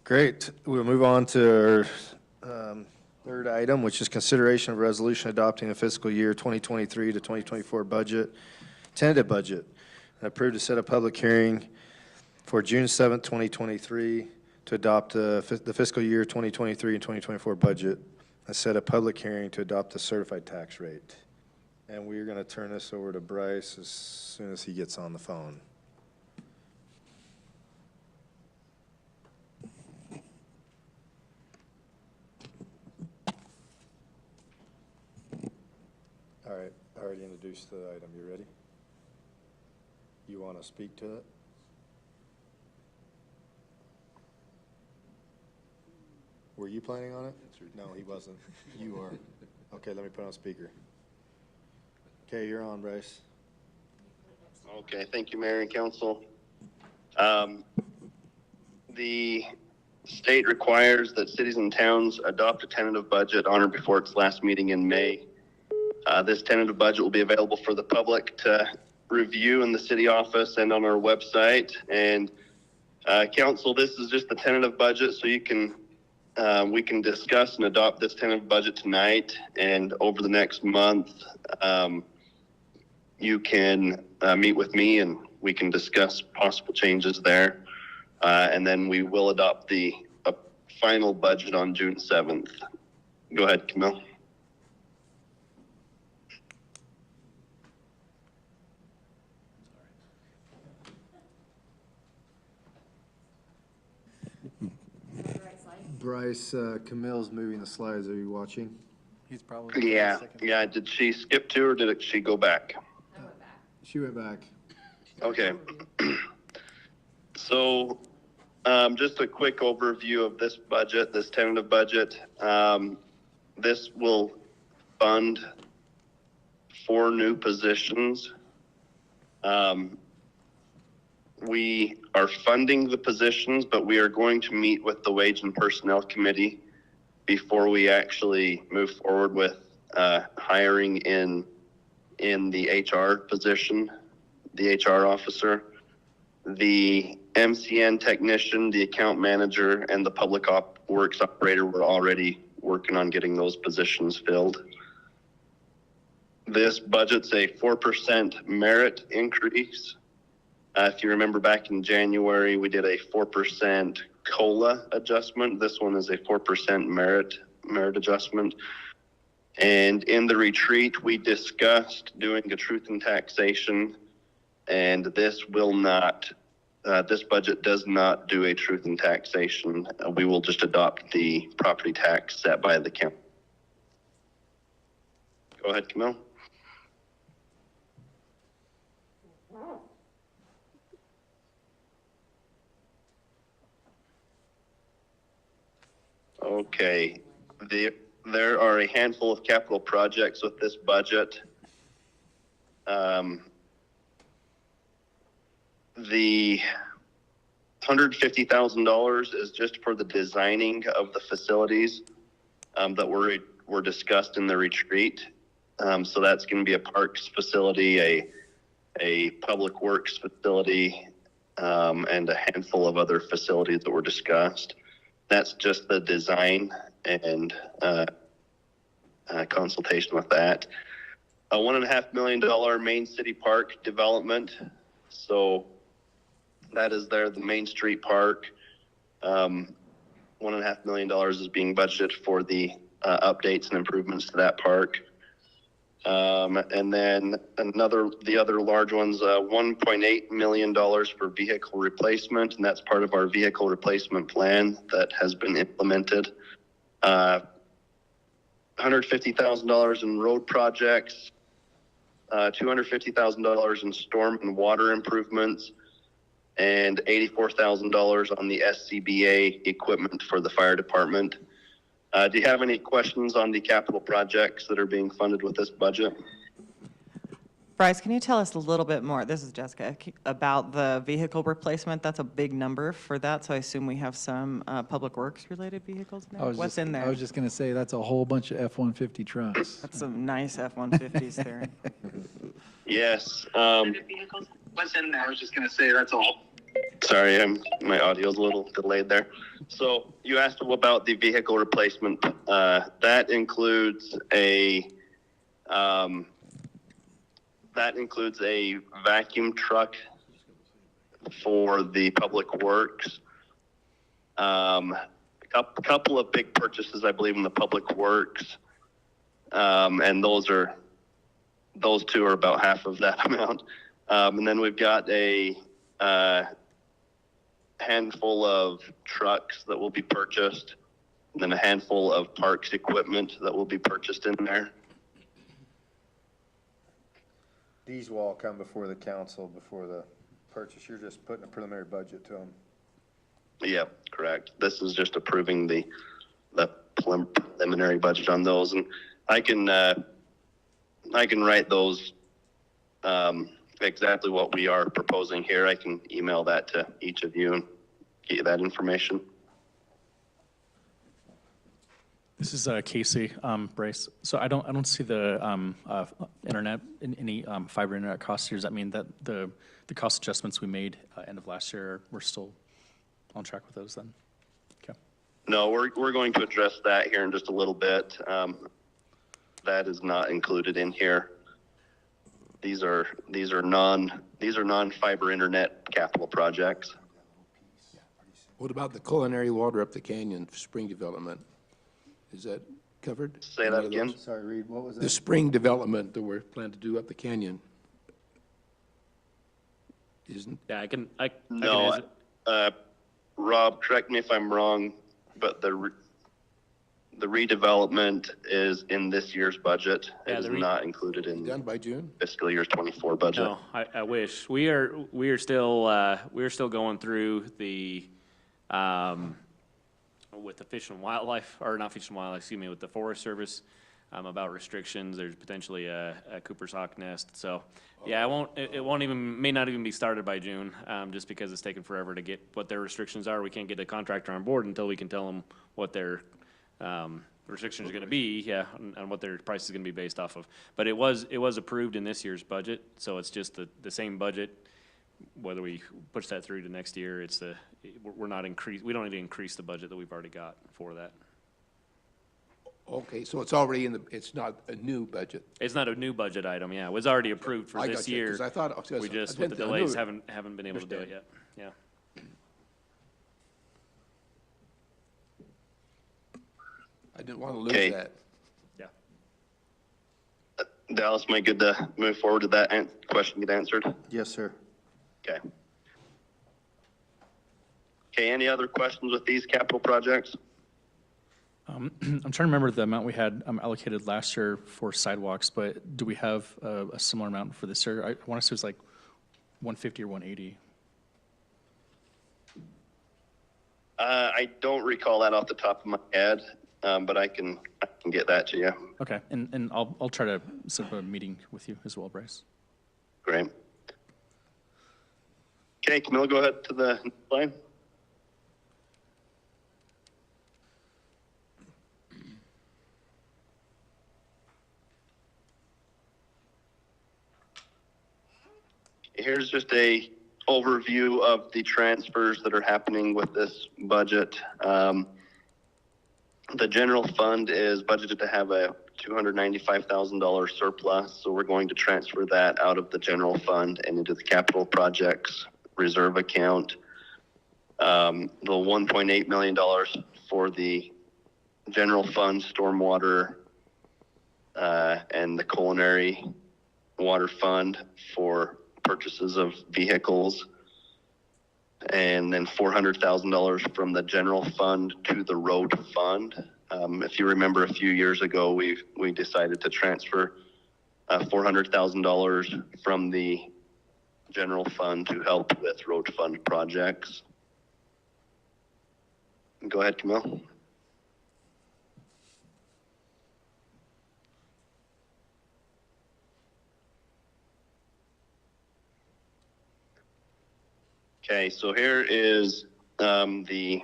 Great. We'll move on to our third item, which is consideration of resolution adopting a fiscal year 2023 to 2024 budget, tentative budget. Approved to set a public hearing for June 7th, 2023 to adopt the fiscal year 2023 and 2024 budget. I set a public hearing to adopt the certified tax rate. And we're going to turn this over to Bryce as soon as he gets on the phone. All right, I already introduced the item. You ready? You want to speak to it? Were you planning on it? No, he wasn't. You are. Okay, let me put on speaker. Okay, you're on, Bryce. Okay, thank you, Mayor and Council. The state requires that cities and towns adopt a tentative budget on or before its last meeting in May. This tentative budget will be available for the public to review in the city office and on our website. And council, this is just the tentative budget, so you can we can discuss and adopt this tentative budget tonight, and over the next month, you can meet with me and we can discuss possible changes there. And then we will adopt the final budget on June 7th. Go ahead, Camille. Bryce, Camille's moving the slides. Are you watching? He's probably. Yeah. Did she skip to, or did she go back? She went back. Okay. So, just a quick overview of this budget, this tentative budget. This will fund 4 new positions. We are funding the positions, but we are going to meet with the Wage and Personnel Committee before we actually move forward with hiring in the HR position, the HR officer, the MCN technician, the account manager, and the public works operator. We're already working on getting those positions filled. This budget's a 4% merit increase. If you remember back in January, we did a 4% COLA adjustment. This one is a 4% merit adjustment. And in the retreat, we discussed doing a truth in taxation, and this will not, this budget does not do a truth in taxation. We will just adopt the property tax set by the county. Go ahead, Camille. Okay, there are a handful of capital projects with this budget. The $150,000 is just for the designing of the facilities that were discussed in the retreat. So that's going to be a parks facility, a public works facility, and a handful of other facilities that were discussed. That's just the design and consultation with that. A $1.5 million Main City Park development. So that is there, the Main Street Park. $1.5 million is being budgeted for the updates and improvements to that park. And then the other large ones, $1.8 million for vehicle replacement, and that's part of our vehicle replacement plan that has been implemented. $150,000 in road projects, $250,000 in storm and water improvements, and $84,000 on the SCBA equipment for the fire department. Do you have any questions on the capital projects that are being funded with this budget? Bryce, can you tell us a little bit more, this is Jessica, about the vehicle replacement? That's a big number for that, so I assume we have some public works related vehicles in there? What's in there? I was just going to say, that's a whole bunch of F-150 trucks. That's some nice F-150s there. Yes. What's in there? I was just going to say, that's all. Sorry, my audio's a little delayed there. So you asked about the vehicle replacement. That includes a vacuum truck for the public works. A couple of big purchases, I believe, in the public works, and those two are about half of that amount. And then we've got a handful of trucks that will be purchased, and then a handful of parks equipment that will be purchased in there. These will all come before the council, before the purchase. You're just putting a preliminary budget to them. Yep, correct. This is just approving the preliminary budget on those, and I can write those exactly what we are proposing here. I can email that to each of you and get you that information. This is Casey Brace. So I don't see the internet, any fiber internet costs here. Does that mean that the cost adjustments we made end of last year, we're still on track with those then? Okay. No, we're going to address that here in just a little bit. That is not included in here. These are non-fiber internet capital projects. What about the culinary water up the canyon spring development? Is that covered? Say that again. Sorry, Reed, what was The that? spring development that we're planning to do up the canyon. Isn't, Yeah, I can No, answer. Rob, correct me if I'm wrong, but the redevelopment is in this year's budget. Yeah, It is not included in done by June? fiscal year 24 budget. No, I wish. We are still going through the, with the Fish and Wildlife, or not Fish and Wildlife, excuse me, with the Forest Service, about restrictions. There's potentially a Cooper's Hawk nest. So, yeah, it won't even, may not even be started by June, just because it's taken forever to get what their restrictions are. We can't get a contractor on board until we can tell them what their, restrictions are gonna be, yeah, and what their price is gonna be based off of. But it was approved in this year's budget, so it's just the same budget. Whether we push that through to next year, we don't need to increase the budget that we've already got for that. okay, so it's already it's not a new budget. It's not a new budget item, yeah. It was already approved for I this got you, year. 'cause I thought- We just, I with the didn't- I delays, knew- haven't been able to do it yet, yeah. I didn't want to lose Okay. that. Yeah. Dallas, am I good to move forward to that question get answered? Yes, sir. Okay. Okay, any other questions with these capital projects? I'm trying to remember the amount we had allocated last year for sidewalks, but do we have a similar amount for this year? I want to say it was like 150 or 180. I don't recall that off the top of my head, but I can get that to you. Okay, and I'll try to set up a meeting with you as well, Bryce. Great. Okay, Camille, go ahead to the next slide. Here's just a overview of the transfers that are happening with this budget. The general fund is budgeted to have a $295,000 surplus, so we're going to transfer that out of the general fund and into the capital projects reserve account. The $1.8 million for the general fund, stormwater, and the culinary water fund for purchases of vehicles, and then $400,000 from the general fund to the road fund. If you remember, a few years ago, we decided to transfer $400,000 from the general fund to help with road fund projects. Go ahead, Camille. Okay, so here is the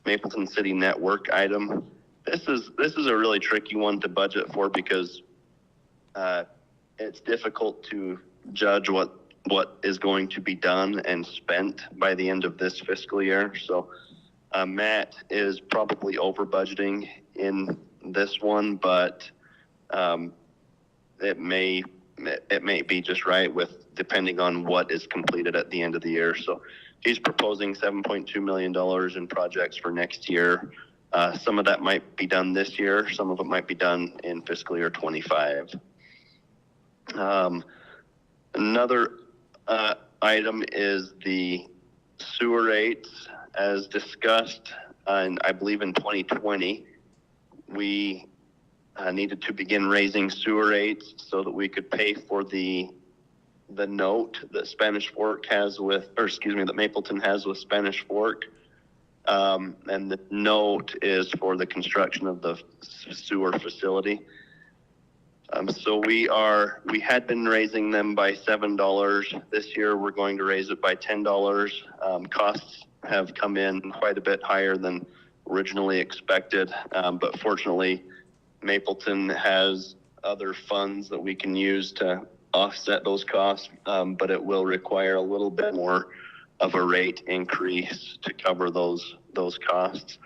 Mapleton City Network item. This is a really tricky one to budget for because it's difficult to judge what is going to be done and spent by the end of this fiscal year. So Matt is probably over budgeting in this one, but it may be just right with depending on what is completed at the end of the year. So he's proposing $7.2 million in projects for next year. Some of that might be done this year. Some of it might be done in fiscal year 25. Another item is the sewer rates. As discussed, and I believe in 2020, we needed to begin raising sewer rates so that we could pay for the note that Spanish Fork has that Mapleton has with Spanish Fork. And the note is for the construction of the sewer facility. So we had been raising them by $7. This year, we're going to raise it by $10. Costs have come in quite a bit higher than originally expected. But fortunately, Mapleton has other funds that we can use to offset those costs, but it will require a little bit more of a rate increase to cover those costs.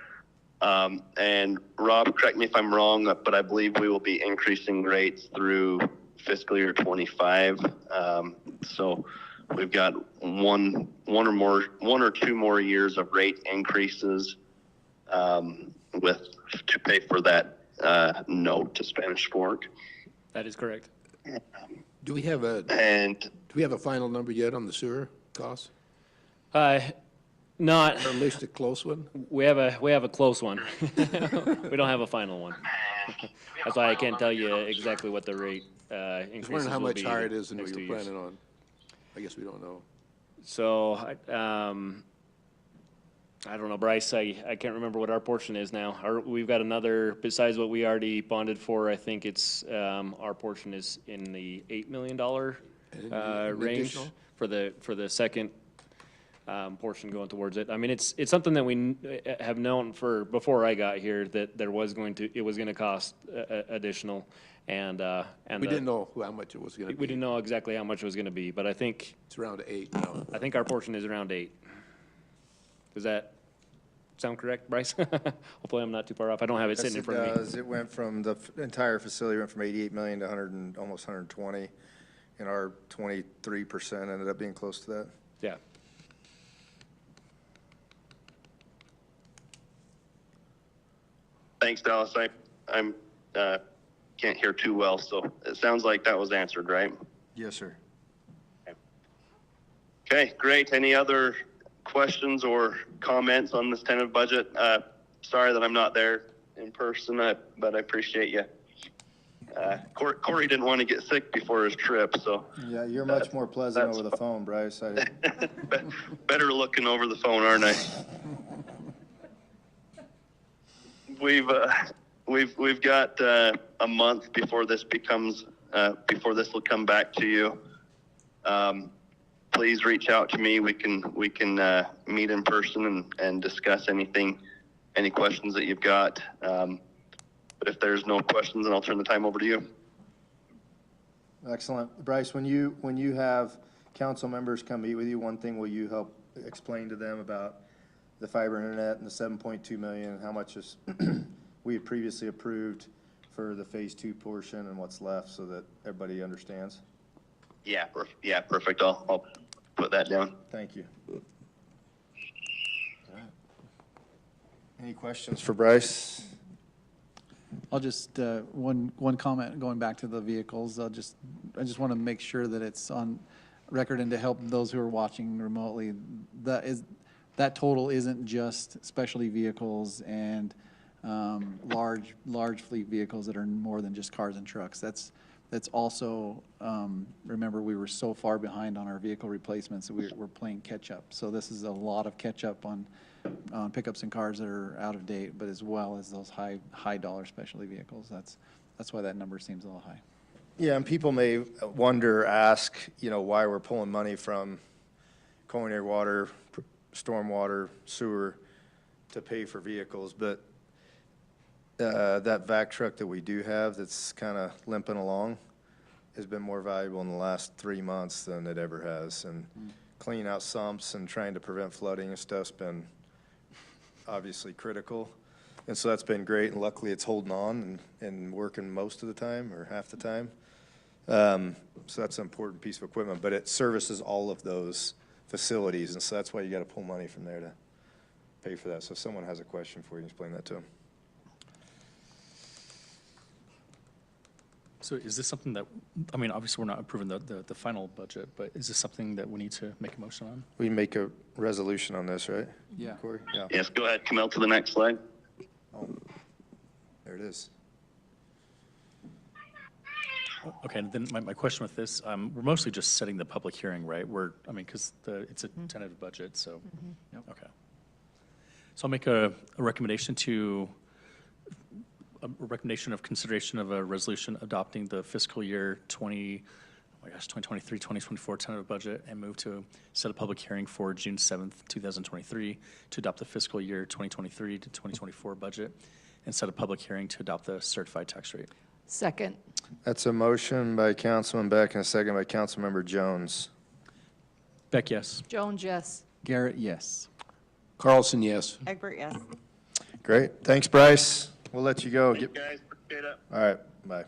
And Rob, correct me if I'm wrong, but I believe we will be increasing rates through fiscal year 25. So we've got one or two more years of rate increases to pay for that note to Spanish Fork. That is correct. Do we have a final number yet on the sewer costs? Not. Or at least a close one? We have a close one. We don't have a final one. That's why I can't tell you exactly what the rate increases will be. Just wondering how much higher it is than next we 2 were years. planning on. I guess we don't know. So, I don't know, Bryce, I can't remember what our portion is now. We've got another, besides what we already bonded for, I think it's, our portion is in the $8 million range additional? for the second portion going towards it. I mean, it's something that we have known for, before I got here, that it was going to cost additional, and We didn't know how much it was going to be. we didn't know exactly how much it was going to be, but I think It's around 8 now. I think our portion is around 8. Does that sound correct, Bryce? Hopefully I'm not too far off. I don't have it sitting in front of me. Yes, it does. It went from, the entire facility went from 88 million to 100 and almost 120. And our 23% ended up being close to that. Yeah. Thanks, Dallas. I'm can't hear too well, so it sounds like that was answered, right? Yes, sir. Okay, great. Any other questions or comments on this tentative budget? Sorry that I'm not there in person, but I appreciate you. Corey didn't want to get sick before his trip, so. Yeah, you're much more pleasant over the phone, Bryce. Better looking over the phone, aren't I? We've got a month before this becomes before this will come back to you. Please reach out to me. We can meet in person and discuss any questions that you've got. But if there's no questions, then I'll turn the time over to you. Excellent. Bryce, when you have council members come meet with you, one thing will you help explain to them about the fiber internet and the 7.2 million and how much is we had previously approved for the phase 2 portion and what's left so that everybody understands? Yeah, perfect. I'll put that down. Thank you. All right. Any questions for Bryce? I'll just, one comment going back to the vehicles. I just want to make sure that it's on record and to help those who are watching remotely. That total isn't just specialty vehicles and large fleet vehicles that are more than just cars and trucks. That's also, remember, we were so far behind on our vehicle replacements that we're playing catch up. So this is a lot of catch up on pickups and cars that are out of date, but as well as those high dollar specialty vehicles. That's why that number seems a little high. Yeah, and people may ask, why we're pulling money from culinary water, stormwater, sewer to pay for vehicles, but that vac truck that we do have that's kind of limping along has been more valuable in the last 3 months than it ever has. And cleaning out sumps and trying to prevent flooding and stuff's been obviously critical. And so that's been great, and luckily it's holding on and working most of the time or half the time. So that's an important piece of equipment, but it services all of those facilities, and so that's why you got to pull money from there to pay for that. So if someone has a question for you, explain that to them. So is this something that, I mean, obviously we're not approving the final budget, but is this something that we need to make a motion on? We make a resolution on this, right? Yeah. Corey? Yeah. Yes, go ahead. Come out to the next slide. Oh, there it is. Okay, and then my question with this, we're mostly just setting the public hearing, right? Because it's a tentative budget, so, okay. So I'll make a recommendation of consideration of a resolution adopting the fiscal year 20, my gosh, 2023, 2024 tentative budget and move to set a public hearing for June 7th, 2023 to adopt the fiscal year 2023 to 2024 budget and set a public hearing to adopt the certified tax rate. Second. That's a motion by Councilman Beck and a second by Councilmember Jones. Beck, yes. Jones, yes. Garrett, yes. Carlson, yes. Egbert, yes. Great. Thanks, Bryce. We'll let you go. Thank you guys, appreciate it. All right, bye.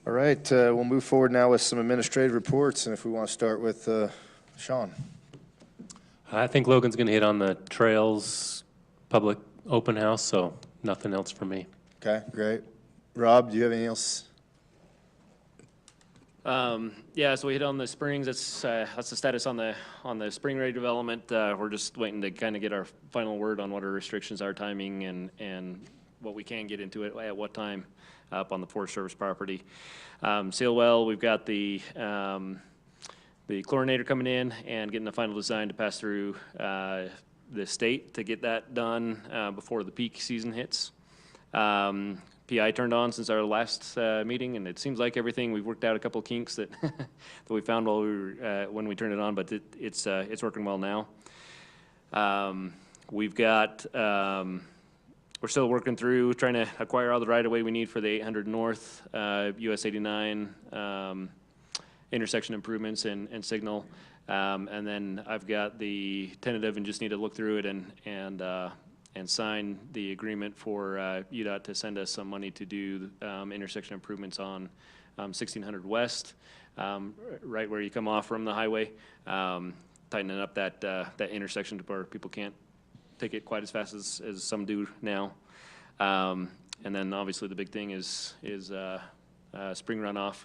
All right, we'll move forward now with some administrative reports, and if we want to start with Sean. I think Logan's going to hit on the trails public open house, so nothing else for me. Okay, great. Rob, do you have anything else? Yeah, so we hit on the springs. That's the status on the spring ready development. We're just waiting to kind of get our final word on what our restrictions are, timing, and what we can get into it at what time up on the Forest Service property. Seal well, we've got the chlorinator coming in and getting the final design to pass through the state to get that done before the peak season hits. PI turned on since our last meeting, and it seems like everything, we've worked out a couple of kinks that that we found while we were, when we turned it on, but it's working well now. We've got, we're still working through trying to acquire all the right-of-way we need for the 800 North, US 89 intersection improvements and signal. And then I've got the tentative and just need to look through it and sign the agreement for UDOT to send us some money to do intersection improvements on 1600 West, right where you come off from the highway, tightening up that intersection to where people can't take it quite as fast as some do now. And then obviously the big thing is spring runoff.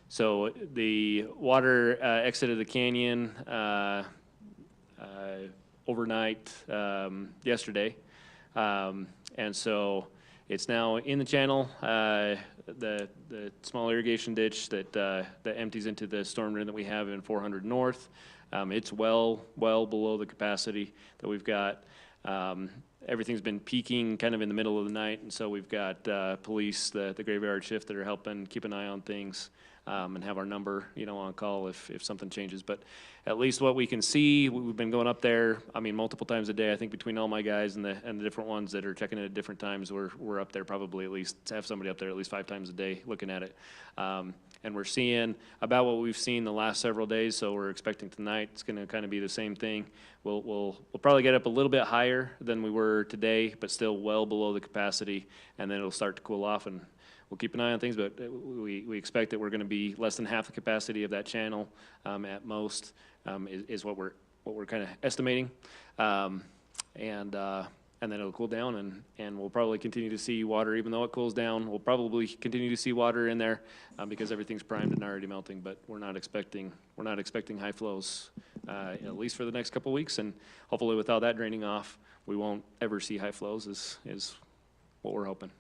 So the water exited the canyon overnight yesterday, and so it's now in the channel. The small irrigation ditch that empties into the storm drain that we have in 400 North. It's well below the capacity that we've got. Everything's been peaking kind of in the middle of the night, and so we've got police, the graveyard shift that are helping keep an eye on things. And have our number, on call if something changes. But at least what we can see, we've been going up there, multiple times a day. I think between all my guys and the different ones that are checking it at different times, we're up there probably at least, have somebody up there at least 5 times a day looking at it. And we're seeing about what we've seen the last several days, so we're expecting tonight it's going to kind of be the same thing. We'll probably get up a little bit higher than we were today, but still well below the capacity, and then it'll start to cool off, and we'll keep an eye on things, but we expect that we're going to be less than half the capacity of that channel at most, is what we're kind of estimating, and then it'll cool down, and we'll probably continue to see water, even though it cools down. We'll probably continue to see water in there because everything's primed and already melting. But we're not expecting high flows at least for the next couple of weeks, and hopefully with all that draining off, we won't ever see high flows. Is what we're hoping.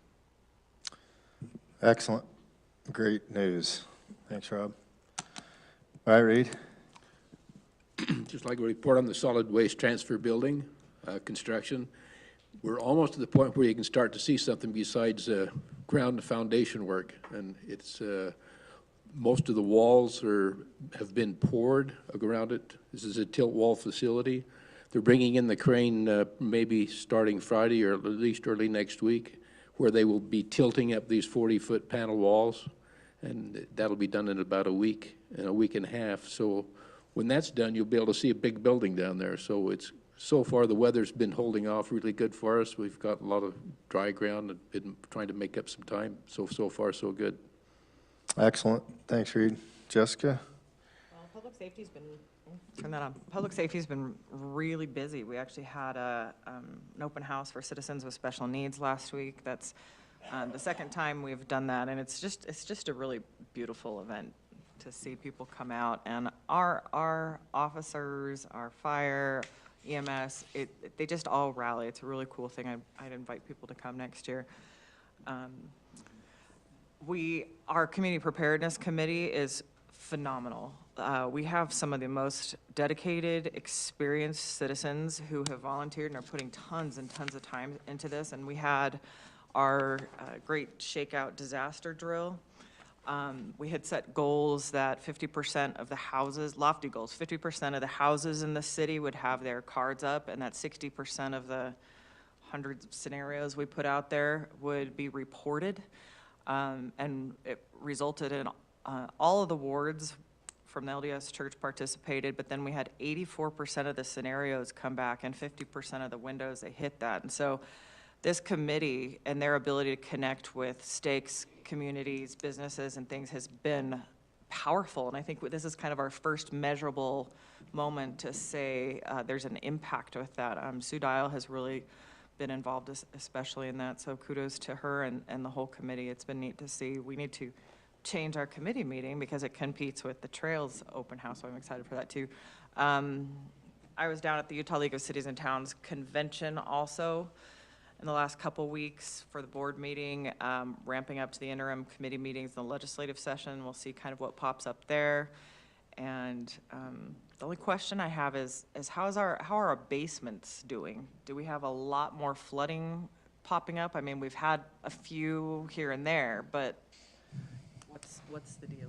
Excellent. Great news. Thanks, Rob. All right, Reed. Just like a report on the solid waste transfer building construction. We're almost to the point where you can start to see something besides ground and foundation work. And it's most of the walls have been poured around it. This is a tilt wall facility. They're bringing in the crane maybe starting Friday or at least early next week, where they will be tilting up these 40-foot panel walls, and that'll be done in about a week and a half. So when that's done, you'll be able to see a big building down there. So far the weather's been holding off really good for us. We've got a lot of dry ground and been trying to make up some time. So far so good. Excellent. Thanks, Reed. Jessica? Well, public safety's been, turn that on. Public safety's been really busy. We actually had an open house for citizens with special needs last week. That's the second time we've done that, and it's just a really beautiful event to see people come out, and our officers, our fire, EMS, they just all rally. It's a really cool thing. I'd invite people to come next year. Our community preparedness committee is phenomenal. We have some of the most dedicated, experienced citizens who have volunteered and are putting tons and tons of time into this. And we had our great shakeout disaster drill We had set goals that 50% of the houses, lofty goals, 50% of the houses in the city would have their cards up, and that 60% of the hundreds of scenarios we put out there would be reported. And it resulted in all of the wards from the LDS Church participated, but then we had 84% of the scenarios come back and 50% of the windows, they hit that. And so this committee and their ability to connect with stakes, communities, businesses, and things has been powerful. And I think this is kind of our first measurable moment to say there's an impact with that. Sue Dial has really been involved, especially in that. So kudos to her and the whole committee. It's been neat to see. We need to change our committee meeting because it competes with the Trails open house. So I'm excited for that too. I was down at the Utah League of Cities and Towns convention also in the last couple weeks for the board meeting, ramping up to the interim committee meetings and the legislative session. We'll see kind of what pops up there. And the only question I have is how are our basements doing? Do we have a lot more flooding popping up? I mean, we've had a few here and there, but what's the deal?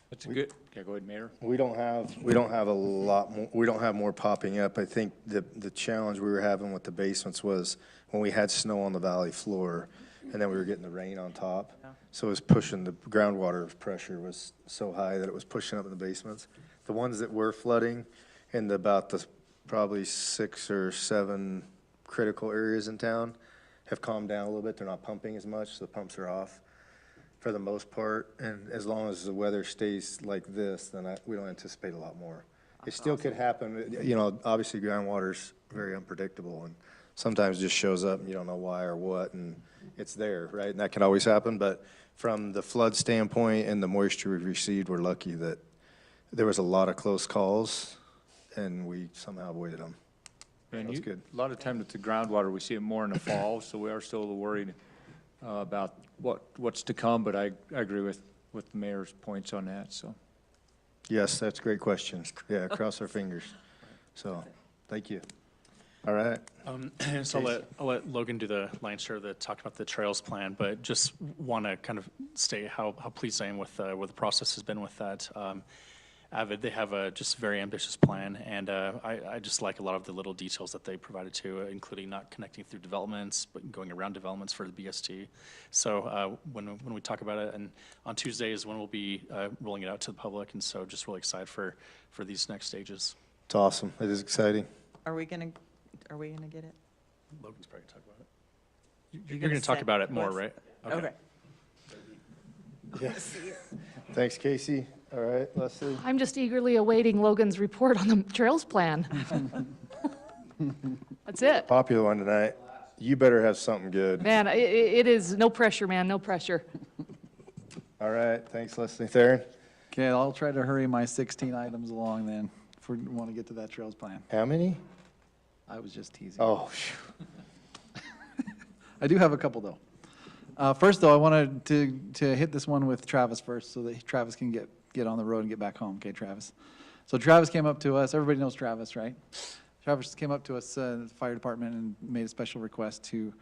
That's a good, yeah, go ahead, Mayor. We don't have a lot more, we don't have more popping up. I think the challenge we were having with the basements was when we had snow on the valley floor and then we were getting the rain on top. Yeah. So it was pushing, the groundwater pressure was so high that it was pushing up in the basements. The ones that were flooding in about the probably 6 or 7 critical areas in town have calmed down a little bit. They're not pumping as much, so the pumps are off for the most part. And as long as the weather stays like this, then we don't anticipate a lot more. It still could happen. You know, obviously groundwater's very unpredictable and sometimes it just shows up and you don't know why or what, and it's there, right? And that can always happen. But from the flood standpoint and the moisture we've received, we're lucky that there was a lot of close calls and we somehow avoided them. And That's good. A lot of times with the groundwater, we see it more in the fall, so we are still a little worried about what's to come, but I agree with the mayor's points on that, so. Yes, that's a great question. Yeah, cross our fingers. So, thank you. All right. So I'll let Logan do the lion's share of the talk about the trails plan, but just want to kind of state how pleased I am with where the process has been with that. Avid, they have a just very ambitious plan, and I just like a lot of the little details that they provided too, including not connecting through developments, but going around developments for the BST. So when we talk about it, and on Tuesday is when we'll be rolling it out to the public, and so just really excited for these next stages. It's awesome. It is exciting. Are we gonna get it? Logan's probably gonna talk about it. You're gonna talk about it more, right? Okay. Yes. Thanks, Casey. All right, Leslie. I'm just eagerly awaiting Logan's report on the trails plan. That's it. Popular one tonight. You better have something good. Man, it is no pressure, man, no pressure. All right, thanks, Leslie. Theron? Okay, I'll try to hurry my 16 items along then, if we want to get to that trails plan. How many? I was just teasing. Oh, I do have a couple, though. First, though, I wanted to hit this one with Travis first, so that Travis can get on the road and get back home. Okay, Travis? So Travis came up to us. Everybody knows Travis, right? Travis came up to us, the fire department, and made a special request to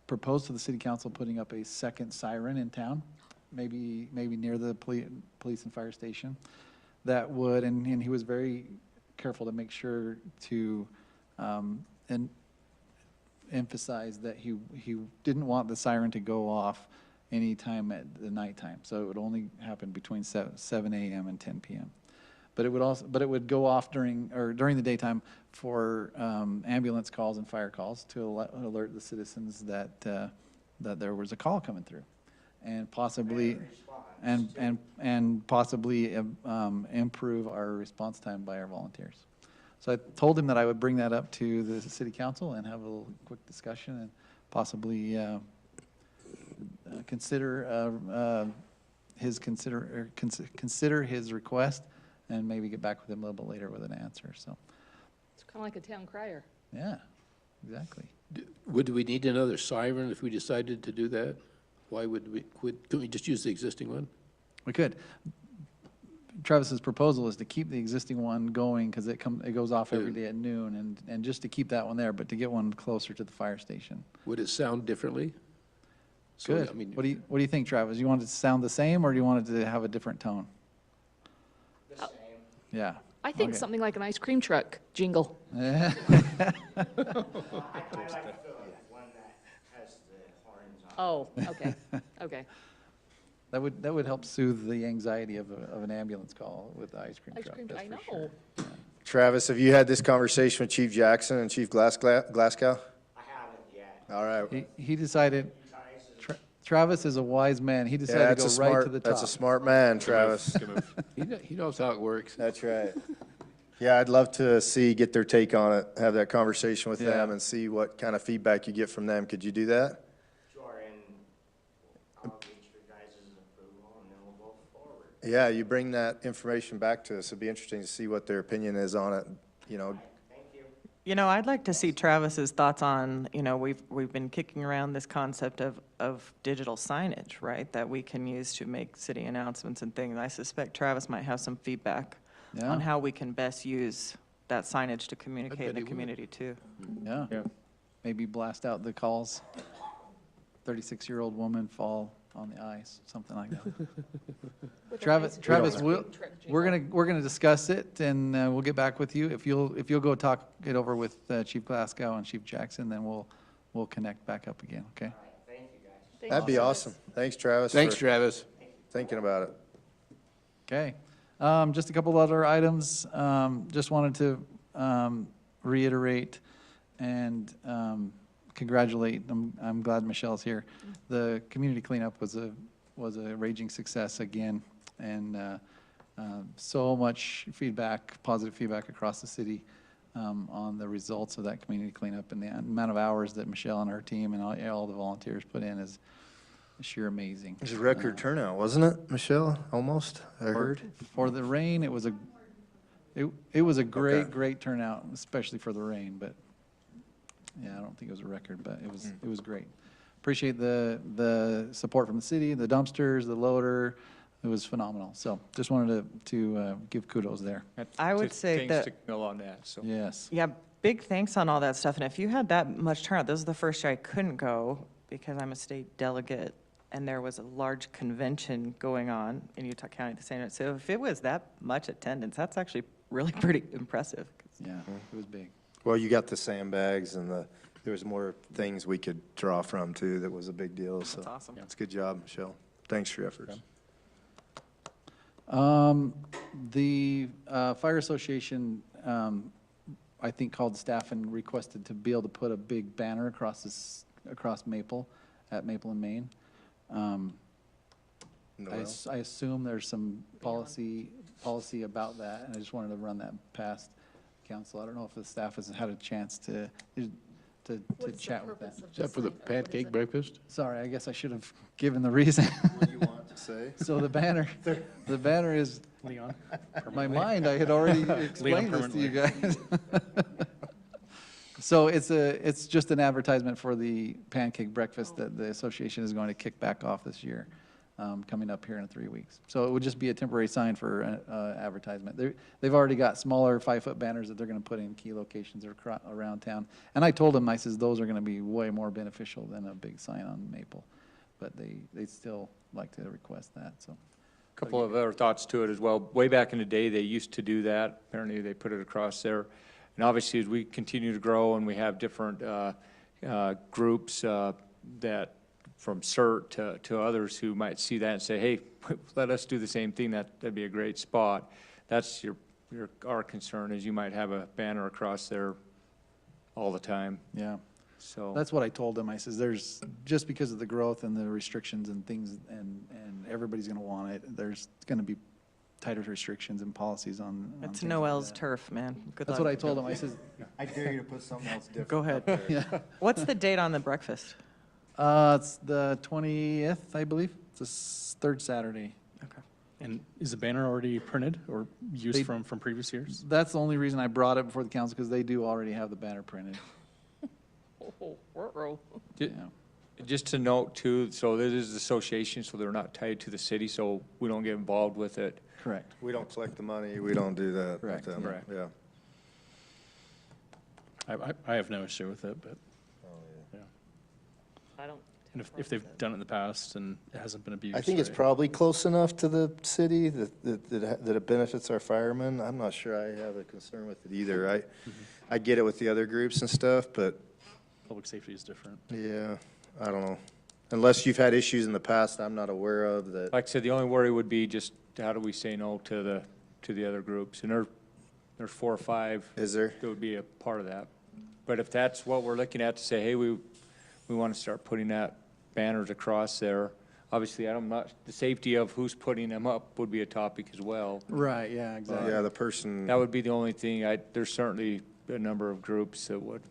propose to the city council putting up a second siren in town, maybe near the police and fire station. That would, and he was very careful to make sure to emphasize that he didn't want the siren to go off anytime at the nighttime. So it would only happen between 7 a.m. and 10 p.m. But it would go off during the daytime for ambulance calls and fire calls to alert the citizens that there was a call coming through, and possibly improve our response time by our volunteers. So I told him that I would bring that up to the city council and have a little quick discussion and possibly consider his request and maybe get back with him a little bit later with an answer. So It's kind of like a town crier. yeah, exactly. Would we need another siren if we decided to do that? Why couldn't we just use the existing one? We could. Travis's proposal is to keep the existing one going because it goes off every day at noon, and just to keep that one there, but to get one closer to the fire station. Would it sound differently? So, Good. I mean, What do you think, Travis? You want it to sound the same, or do you want it to have a different tone? The same. Yeah. I think Okay. something like an ice cream truck jingle. Oh, okay, okay. That would help soothe the anxiety of an ambulance call with the ice cream Ice truck. cream, that's I for sure. know. Travis, have you had this conversation with Chief Jackson and Chief Glasgow? I haven't yet. All right. He decided, Travis is a wise man. He Yeah, decided to that's go a right smart, to the top. that's a smart man, Travis. He knows how it works. That's right. Yeah, I'd love to get their take on it, have that conversation with Yeah. them and see what kind of feedback you get from them. Could you do that? Sure, and I'll get your guys' approval, and then we'll go forward. Yeah, you bring that information back to us. It'd be interesting to see what their opinion is on it, you know. Thank you. You know, I'd like to see Travis's thoughts on, you know, we've been kicking around this concept of digital signage, right? That we can use to make city announcements and things. I suspect Travis might have some feedback Yeah. on how we can best use that signage to communicate in bet the he would. community too. Yeah. Maybe blast out the calls. 36-year-old woman fall on the ice, something like that. With an Travis, ice Travis, cream we'll, truck we're jingle. gonna discuss it, and we'll get back with you. If you'll go talk it over with Chief Glasgow and Chief Jackson, then we'll connect back up again, okay? Thank you, guys. Thank That'd you be so much. awesome. Thanks, Travis. Thanks, for Travis. thinking about it. Okay. Just a couple other items. Just wanted to reiterate and congratulate. I'm glad Michelle's here. The community cleanup was a raging success again, and so much feedback, positive feedback across the city on the results of that community cleanup, and the amount of hours that Michelle and her team and all the volunteers put in is sheer amazing. It was a record turnout, wasn't it, Michelle? Almost, I heard. For the rain, it was a great, Okay. great turnout, especially for the rain, but, yeah, I don't think it was a record, but it was great. Appreciate the support from the city, the dumpsters, the loader, it was phenomenal. So just wanted to give kudos there. I would say Thanks that- to Camille on that, so. Yes. Yeah, big thanks on all that stuff. And if you had that much turnout, this is the first year I couldn't go because I'm a state delegate and there was a large convention going on in Utah County at the same time. So if it was that much attendance, that's actually really pretty impressive. Yeah, it was big. Well, you got the sandbags and there was more things we could draw from too. That was a big deal, so. That's awesome. It's a good job, Michelle. Thanks for your efforts. The Fire Association, I think, called staff and requested to be able to put a big banner across Maple, at Maple and Main. I assume there's some policy about that, and I just wanted to run that past council. I don't know if the staff has had a chance to chat with that. Is that for the pancake breakfast? Sorry, I guess I should have given the reason. What do you want to say? So the banner is, Leon? my mind, I had already explained this to you guys. So it's just an advertisement for the pancake breakfast that the association is going to kick back off this year, coming up here in 3 weeks. So it would just be a temporary sign for advertisement. They've already got smaller 5-foot banners that they're going to put in key locations around town. And I told them, I says, those are going to be way more beneficial than a big sign on Maple. But they'd still like to request that, so. Couple of other thoughts to it as well. Way back in the day, they used to do that. Apparently, they put it across there. And obviously, as we continue to grow and we have different groups that, from CERT to others who might see that and say, hey, let us do the same thing, that'd be a great spot. That's our concern, is you might have a banner across there all the time. Yeah. So That's what I told them. I says, there's, just because of the growth and the restrictions and things, and everybody's gonna want it, there's gonna be tighter restrictions and policies on It's things like Noel's that. turf, man. Good That's luck. what I told them. I says, I dare you to put something else different. Go ahead. up there. yeah. What's the date on the breakfast? It's the 20th, I believe. It's the third Saturday. Okay. And is the banner already printed or They- used from previous years? That's the only reason I brought it before the council, because they do already have the banner printed. Ju- Just to note too, so this is an association, so they're not tied to the city, so we don't get involved with it. Correct. We don't collect the money. We don't do that. with Correct. them. Correct. Yeah. I have no issue with it, but I don't And if they've done it in the past and it hasn't been abused. I think it's right? probably close enough to the city that it benefits our firemen. I'm not sure I have a concern with it either. I get it with the other groups and stuff, but Public safety is different. yeah, I don't know. Unless you've had issues in the past I'm not aware of that. Like I said, the only worry would be just how do we say no to the other groups? And there's 4 or 5. Is there? That would be a part of that. But if that's what we're looking at to say, hey, we want to start putting that banners across there, obviously, the safety of who's putting them up would be a topic as well. Right, yeah, exactly. Yeah, the person. That would be the only thing. There's certainly a number of groups that would.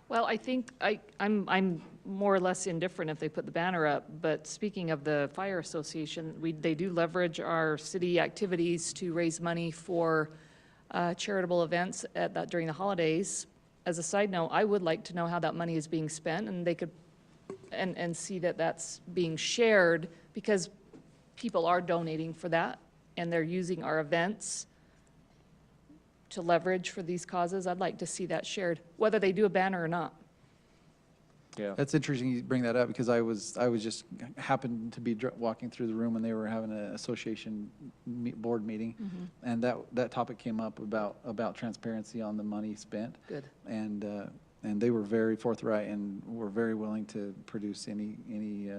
Well, I think I'm more or less indifferent if they put the banner up, but speaking of the fire association, they do leverage our city activities to raise money for charitable events during the holidays. As a side note, I would like to know how that money is being spent, and they could, and see that that's being shared, because people are donating for that, and they're using our events to leverage for these causes. I'd like to see that shared, whether they do a banner or not. Yeah. That's interesting you bring that up, because I was just happened to be walking through the room when they were having an association board meeting, and that topic came up about transparency on the money spent. Good. And they were very forthright and were very willing to produce any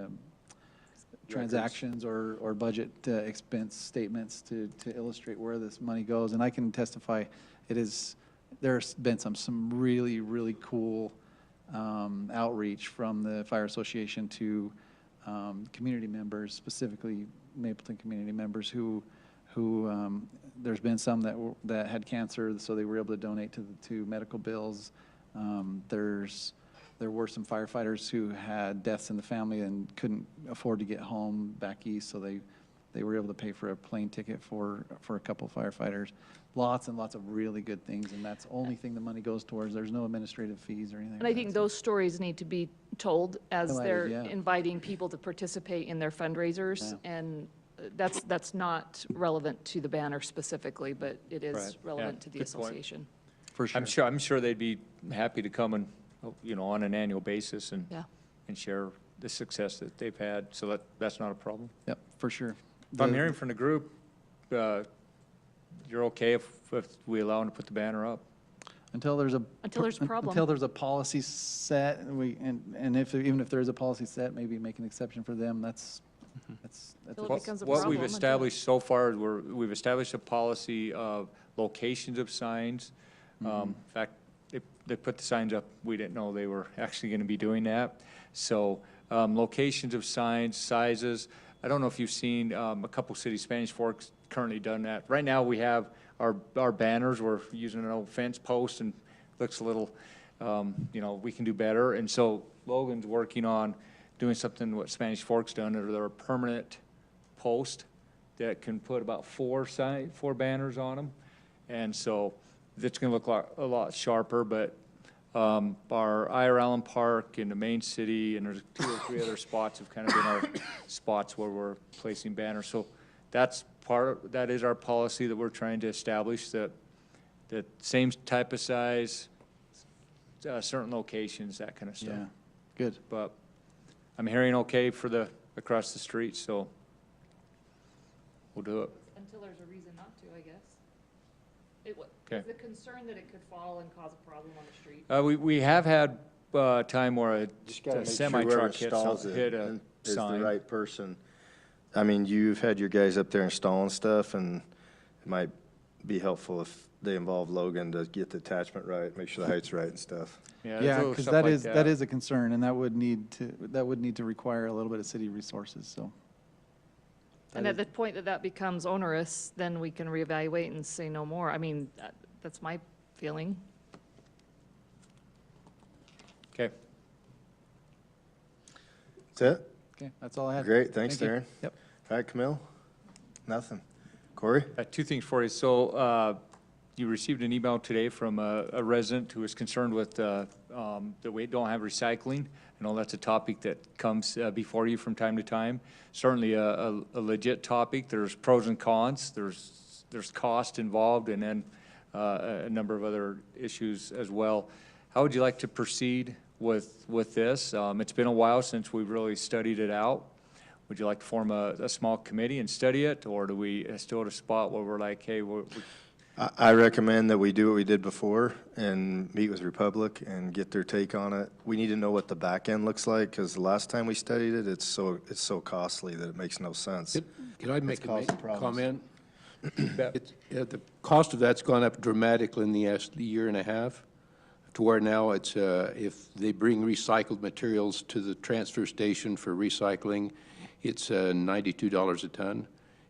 transactions or budget expense statements to illustrate where this money goes. And I can testify, there's been some really, really cool outreach from the Fire Association to community members, specifically Mapleton community members who there's been some that had cancer, so they were able to donate to medical bills. There were some firefighters who had deaths in the family and couldn't afford to get home back east, so they were able to pay for a plane ticket for a couple firefighters. Lots and lots of really good things, and that's the only thing the money goes towards. There's no administrative fees or anything. And I think those stories need to be told as Highlighted, they're yeah. inviting people to participate in their fundraisers. Yeah. And that's not relevant to the banner specifically, but it is Right. relevant Yeah, to the good point. association. For sure. I'm sure they'd be happy to come and, on an annual basis and share the success that they've had. So that's not a problem. Yep, for sure. If I'm hearing from the group, you're okay if we allow them to put the banner up? Until there's a problem. Until there's a policy set, and even if there is a policy set, maybe make an exception for them. That's Until it becomes a What problem, we've established so far is we've established a policy of locations of signs. In fact, they put the signs up, we didn't know they were actually going to be doing that. So locations of signs, sizes. I don't know if you've seen a couple cities, Spanish Fork's currently done that. Right now, we have our banners. We're using an old fence post and looks a little, we can do better. And so Logan's working on doing something what Spanish Fork's done. They're a permanent post that can put about 4 banners on them. And so it's going to look a lot sharper, but our I.R. Allen Park in the main city, and there's 2 or 3 other spots have kind of been our spots where we're placing banners. So that is our policy that we're trying to establish, that same type of size, certain locations, that kind of stuff. Yeah, good. But I'm hearing okay for across the street, so we'll do it. Until there's a reason not to, I guess. Okay. Is the concern that it could fall and cause a problem on the street? We have had time where Just gotta a make sure semi-truck whoever installs hit it a is the sign. right person. I mean, you've had your guys up there installing stuff, and it might be helpful if they involve Logan to get the attachment right, make sure the height's right and stuff. Yeah, because that is a concern, and that would need to require a little bit of city resources, so. And at the point that becomes onerous, then we can reevaluate and say no more. I mean, that's my feeling. Okay. That's it? Okay, that's all I had. Great, thanks, Thank you. Darren. Yep. All right, Camille? Nothing. Corey? 2 things for you. So you received an email today from a resident who is concerned with that we don't have recycling. I know that's a topic that comes before you from time to time. Certainly a legit topic. There's pros and cons. There's cost involved, and then a number of other issues as well. How would you like to proceed with this. It's been a while since we've really studied it out. Would you like to form a small committee and study it, or do we still at a spot where we're like, hey, I recommend that we do what we did before and meet with Republic and get their take on it. We need to know what the back end looks like, because the last time we studied it, it's so costly that it makes no sense. Can I make It's a causing problems. comment? The cost of that's gone up dramatically in the last year and a half, to where now it's, if they bring recycled materials to the transfer station for recycling, it's $92 a ton.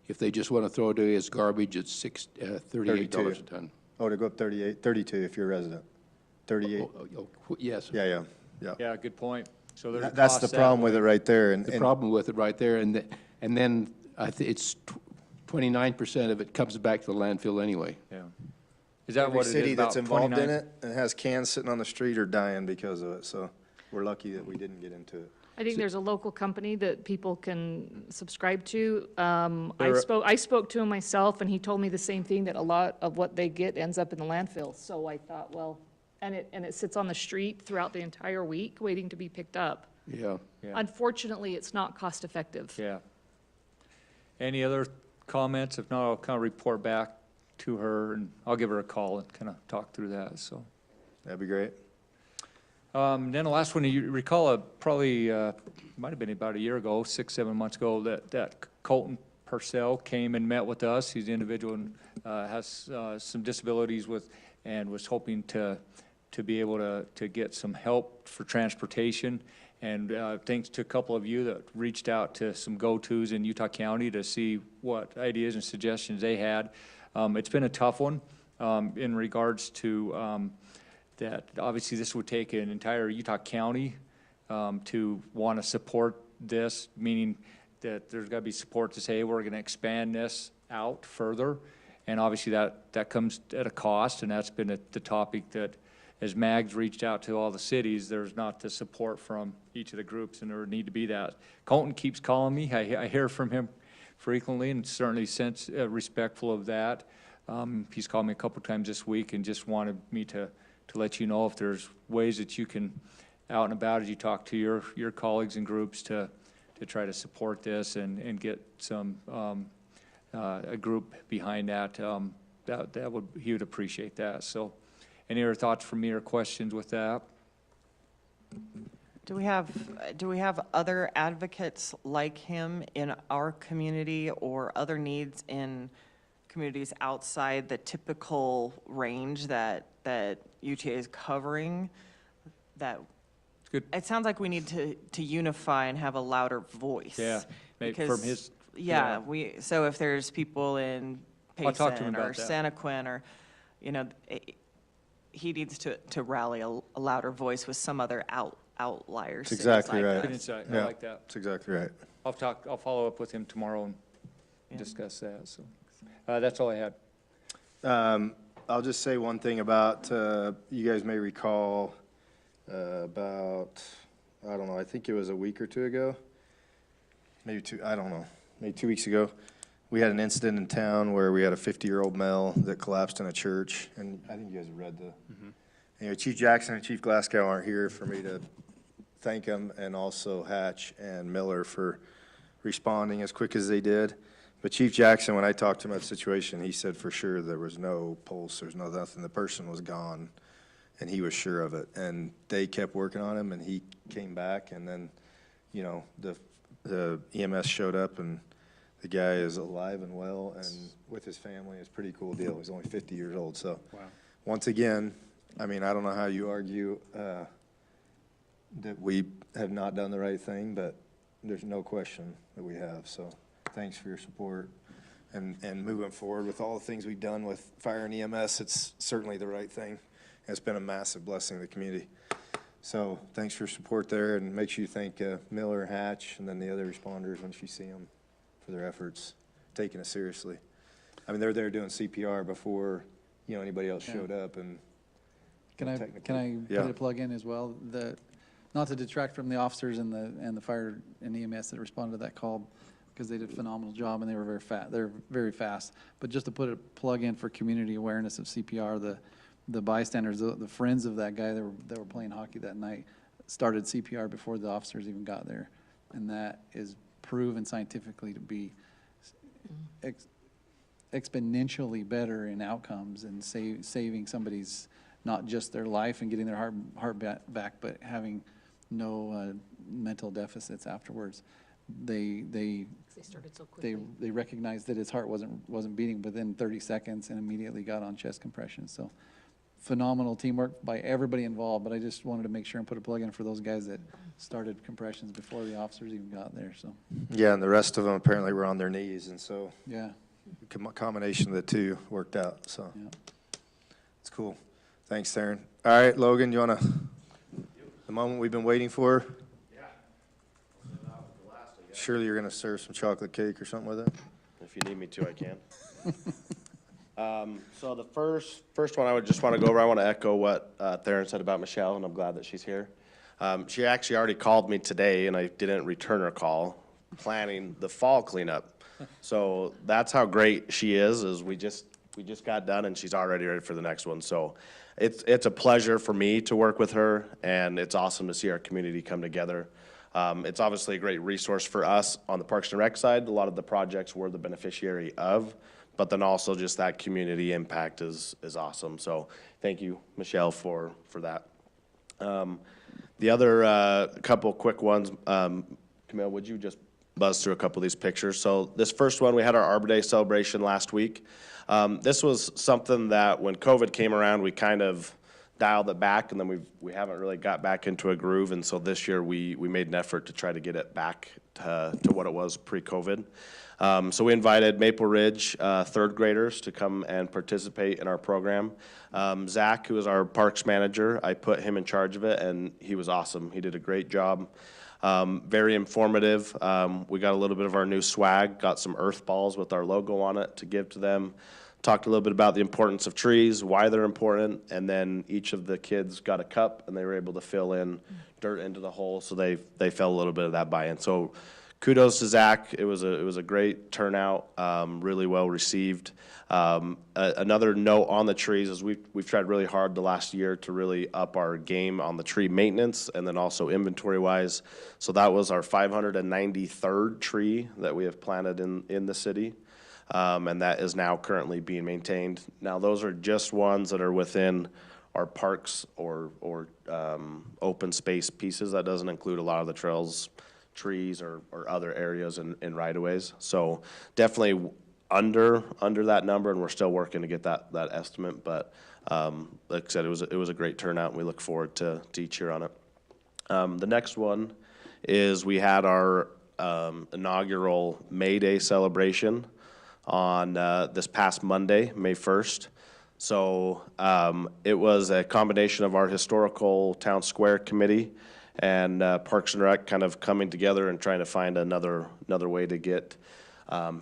If they just want to throw it away as garbage, it's $38 a ton. Oh, to go up 32 if you're a resident. 38. Yes. Yeah. Yeah, good point. So there's a That's the cost problem that with it right there. The problem with it right there, and then it's 29% of it comes back to the landfill anyway. Yeah. Is that Every what it is, city that's about involved in 29? it and has cans sitting on the street are dying because of it. So we're lucky that we didn't get into it. I think there's a local company that people can subscribe to. I There- spoke to him myself, and he told me the same thing, that a lot of what they get ends up in the landfill. So I thought, well, and it sits on the street throughout the entire week, waiting to be picked up. Yeah. Unfortunately, it's not cost effective. Yeah. Any other comments? If not, I'll kind of report back to her, and I'll give her a call and kind of talk through that, so. That'd be great. Then the last one, you recall, probably, might have been about a year ago, 6, 7 months ago, that Colton Purcell came and met with us. He's an individual and has some disabilities and was hoping to be able to get some help for transportation. And thanks to a couple of you that reached out to some go-tos in Utah County to see what ideas and suggestions they had. It's been a tough one in regards to that obviously this would take an entire Utah County to want to support this, meaning that there's got to be support to say, hey, we're going to expand this out further. And obviously that comes at a cost, and that's been the topic that as MAG's reached out to all the cities, there's not the support from each of the groups, and there would need to be that. Colton keeps calling me. I hear from him frequently, and certainly respectful of that. He's called me a couple times this week and just wanted me to let you know if there's ways that you can, out and about as you talk to your colleagues and groups, to try to support this and get some a group behind that. He would appreciate that. So, any other thoughts from me or questions with that? Do we have other advocates like him in our community, or other needs in communities outside the typical range that UTA is covering? That good. It sounds like we need to unify and have a louder voice. Yeah, maybe because, from his. yeah, so if there's people in I'll talk to him Payson or about that. Santaquin, or he needs to rally a louder voice with some other outliers. That's exactly right. Good insight. I Yeah, like that. that's exactly right. I'll follow up with him tomorrow and discuss that. So that's all I had. I'll just say one thing about, you guys may recall about, I don't know, I think it was a week or two ago, maybe maybe 2 weeks ago. We had an incident in town where we had a 50-year-old male that collapsed in a church, and I think you guys have read the. Anyway, Chief Jackson and Chief Glasgow aren't here for me to thank them, and also Hatch and Miller for responding as quick as they did. But Chief Jackson, when I talked to him about the situation, he said for sure there was no pulse, there's no nothing. The person was gone, and he was sure of it. And they kept working on him, and he came back, and then, the EMS showed up, and the guy is alive and well, and with his family. It's a pretty cool deal. He's only 50 years old. So, once again, I mean, I don't know how you argue that we have not done the right thing, but there's no question that we have. So, thanks for your support. And moving forward with all the things we've done with fire and EMS, it's certainly the right thing. It's been a massive blessing to the community. So, thanks for your support there, and make sure you thank Miller, Hatch, and then the other responders once you see them, for their efforts, taking it seriously. I mean, they're there doing CPR before, anybody else showed up, and Can I put a plug in as well? Not to detract from the officers and the fire and EMS that responded to that call, because they did a phenomenal job and they were very fast. They're very fast. But just to put a plug in for community awareness of CPR, the bystanders, the friends of that guy that were playing hockey that night, started CPR before the officers even got there. And that is proven scientifically to be exponentially better in outcomes and saving somebody's, not just their life and getting their heart back, but having no mental deficits afterwards. They started so quickly. They recognized that his heart wasn't beating within 30 seconds and immediately got on chest compression. So phenomenal teamwork by everybody involved, but I just wanted to make sure and put a plug in for those guys that started compressions before the officers even got there, so. Yeah, and the rest of them apparently were on their knees, and so. Yeah. The combination of the two worked out, so. Yeah. It's cool. Thanks, Theron. All right, Logan, you wanna, the moment we've been waiting for? Yeah. Surely you're gonna serve some chocolate cake or something with it? If you need me to, I can. So the first one I would just want to go over, I want to echo what Theron said about Michelle, and I'm glad that she's here. She actually already called me today, and I didn't return her call, planning the fall cleanup. So that's how great she is we just got done, and she's already ready for the next one. So it's a pleasure for me to work with her, and it's awesome to see our community come together. It's obviously a great resource for us on the Parks and Rec side. A lot of the projects we're the beneficiary of, but then also just that community impact is awesome. So thank you, Michelle, for that. The other couple quick ones, Camille, would you just buzz through a couple of these pictures? So this first one, we had our Arbor Day celebration last week. This was something that when COVID came around, we kind of dialed it back, and then we haven't really got back into a groove. And so this year we made an effort to try to get it back to what it was pre-COVID. So we invited Maple Ridge third graders to come and participate in our program. Zach, who is our parks manager, I put him in charge of it, and he was awesome. He did a great job. Very informative. We got a little bit of our new swag, got some earth balls with our logo on it to give to them. Talked a little bit about the importance of trees, why they're important, and then each of the kids got a cup, and they were able to fill in dirt into the hole, so they felt a little bit of that buy-in. So kudos to Zach. It was a great turnout, really well received. Another note on the trees is we've tried really hard the last year to really up our game on the tree maintenance and then also inventory-wise. So that was our 593rd tree that we have planted in the city. And that is now currently being maintained. Now, those are just ones that are within our parks or open space pieces. That doesn't include a lot of the trails, trees, or other areas in right-of-ways. So definitely under that number, and we're still working to get that estimate. But like I said, it was a great turnout, and we look forward to each year on it. The next one is we had our inaugural May Day celebration on this past Monday, May 1st. So it was a combination of our historical town square committee and Parks and Rec kind of coming together and trying to find another way to get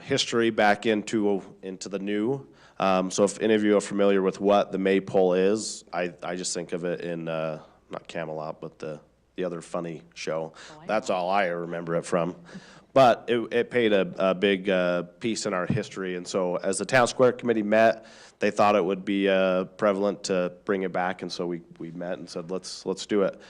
history back into the new. So if any of you are familiar with what the Maypole is, I just think of it in not Camelot, but the other funny show. That's all I remember it from. But it paid a big piece in our history, and so as the Town Square Committee met, they thought it would be prevalent to bring it back, and so we met and said, let's do it.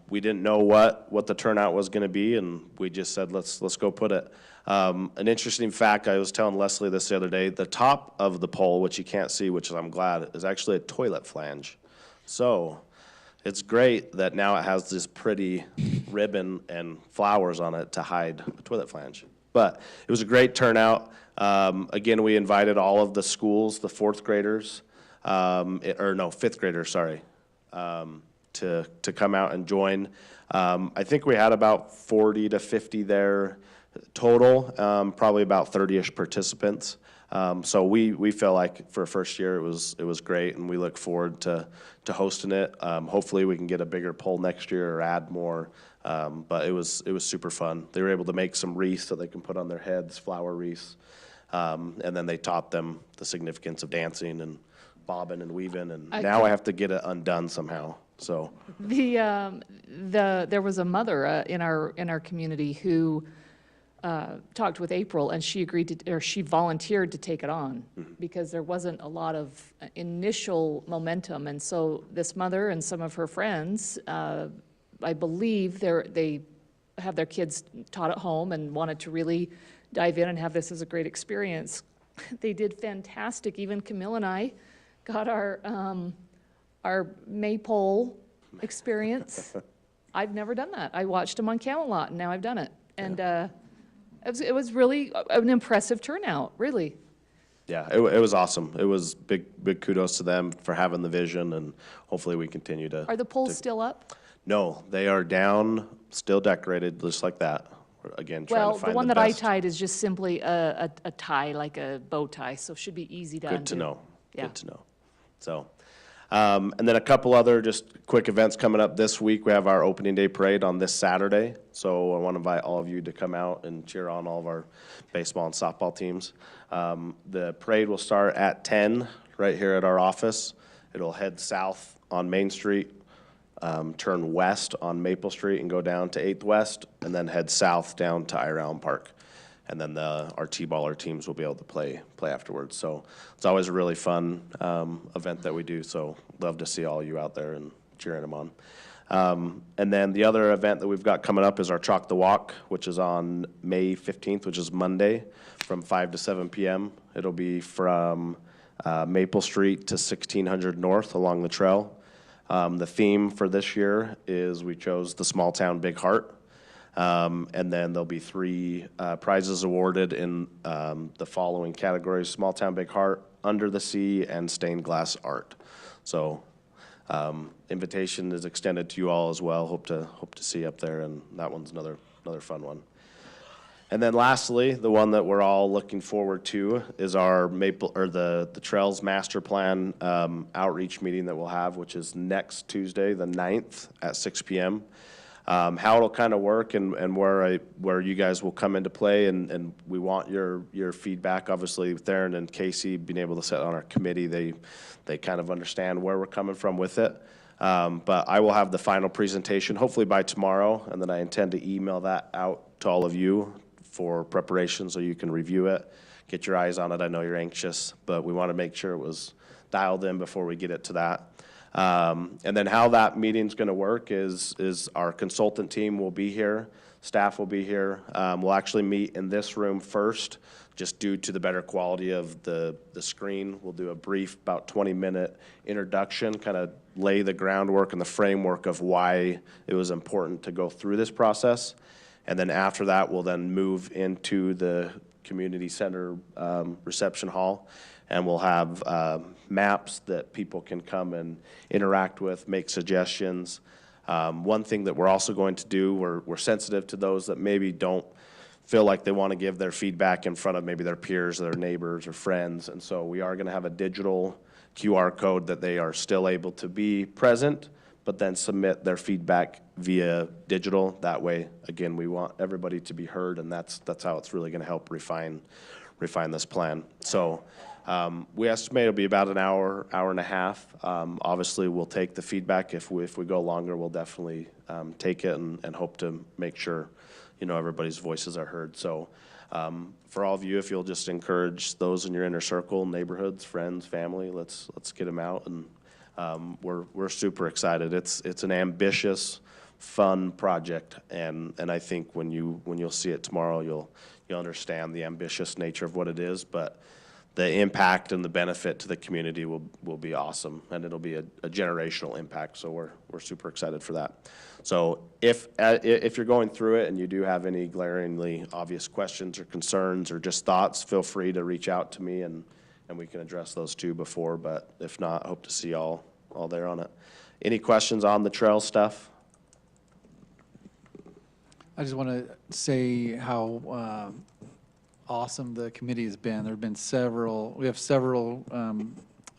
We didn't know what the turnout was going to be, and we just said, let's go put it. An interesting fact, I was telling Leslie this the other day, the top of the pole, which you can't see, which I'm glad, is actually a toilet flange. So it's great that now it has this pretty ribbon and flowers on it to hide a toilet flange. But it was a great turnout. Again, we invited all of the schools, the fifth graders, sorry, to come out and join. I think we had about 40 to 50 there total, probably about 30-ish participants. So we feel like for a first year it was great, and we look forward to hosting it. Hopefully we can get a bigger poll next year or add more. But it was super fun. They were able to make some wreaths that they can put on their heads, flower wreaths, and then they taught them the significance of dancing and bobbing and weaving. And now I have to get it undone somehow. So there was a mother in our community who talked with April, and she volunteered to take it on because there wasn't a lot of initial momentum. And so this mother and some of her friends I believe they have their kids taught at home and wanted to really dive in and have this as a great experience. They did fantastic. Even Camille and I got our maypole experience. I've never done that. I watched them on Camelot, and now I've done it. And it was really an impressive turnout, really. Yeah, it was awesome. It was big kudos to them for having the vision, and hopefully we continue to. Are the poles still up? No, they are down, still decorated, just like that. We're, again, trying Well, to find the one the that I best. tied is just simply a tie, like a bow tie, so it should be easy to undo. Good to know. Yeah. Good to know. So, and then a couple other just quick events coming up this week. We have our opening day parade on this Saturday. So I want to invite all of you to come out and cheer on all of our baseball and softball teams. The parade will start at 10 right here at our office. It'll head south on Main Street, turn west on Maple Street and go down to 8th West, and then head south down to Iron Island Park. And then our T-baller teams will be able to play afterwards. So it's always a really fun event that we do. So love to see all you out there and cheering them on. And then the other event that we've got coming up is our Chalk the Walk, which is on May 15th, which is Monday, from 5 to 7 p.m. It'll be from Maple Street to 1600 North along the trail. The theme for this year is we chose the Small Town Big Heart. And then there'll be 3 prizes awarded in the following categories: Small Town Big Heart, Under the Sea, and Stained Glass Art. So invitation is extended to you all as well. Hope to see you up there, and that one's another fun one. And then lastly, the one that we're all looking forward to is our the Trails Master Plan outreach meeting that we'll have, which is next Tuesday, the 9th at 6 p.m. How it'll kind of work and where you guys will come into play, and we want your feedback. Obviously, with Theron and Casey being able to sit on our committee, they kind of understand where we're coming from with it. But I will have the final presentation hopefully by tomorrow, and then I intend to email that out to all of you for preparation so you can review it, get your eyes on it. I know you're anxious, but we want to make sure it was dialed in before we get it to that. And then how that meeting's going to work is our consultant team will be here, staff will be here. We'll actually meet in this room first, just due to the better quality of the screen. We'll do a brief, about 20-minute introduction, kind of lay the groundwork and the framework of why it was important to go through this process. And then after that, we'll then move into the community center reception hall, and we'll have maps that people can come and interact with, make suggestions. One thing that we're also going to do, we're sensitive to those that maybe don't feel like they want to give their feedback in front of maybe their peers, their neighbors, or friends. And so we are going to have a digital QR code that they are still able to be present, but then submit their feedback via digital. That way, again, we want everybody to be heard, and that's how it's really going to help refine this plan. So we estimate it'll be about an hour and a half. Obviously, we'll take the feedback. If we go longer, we'll definitely take it and hope to make sure, everybody's voices are heard. So for all of you, if you'll just encourage those in your inner circle, neighborhoods, friends, family, let's get them out. And we're super excited. It's an ambitious, fun project, and I think when you'll see it tomorrow, you'll understand the ambitious nature of what it is. But the impact and the benefit to the community will be awesome, and it'll be a generational impact. So we're super excited for that. So if you're going through it and you do have any glaringly obvious questions or concerns or just thoughts, feel free to reach out to me, and we can address those too before. But if not, hope to see all there on it. Any questions on the trail stuff? I just want to say how awesome the committee has been. There have been we have several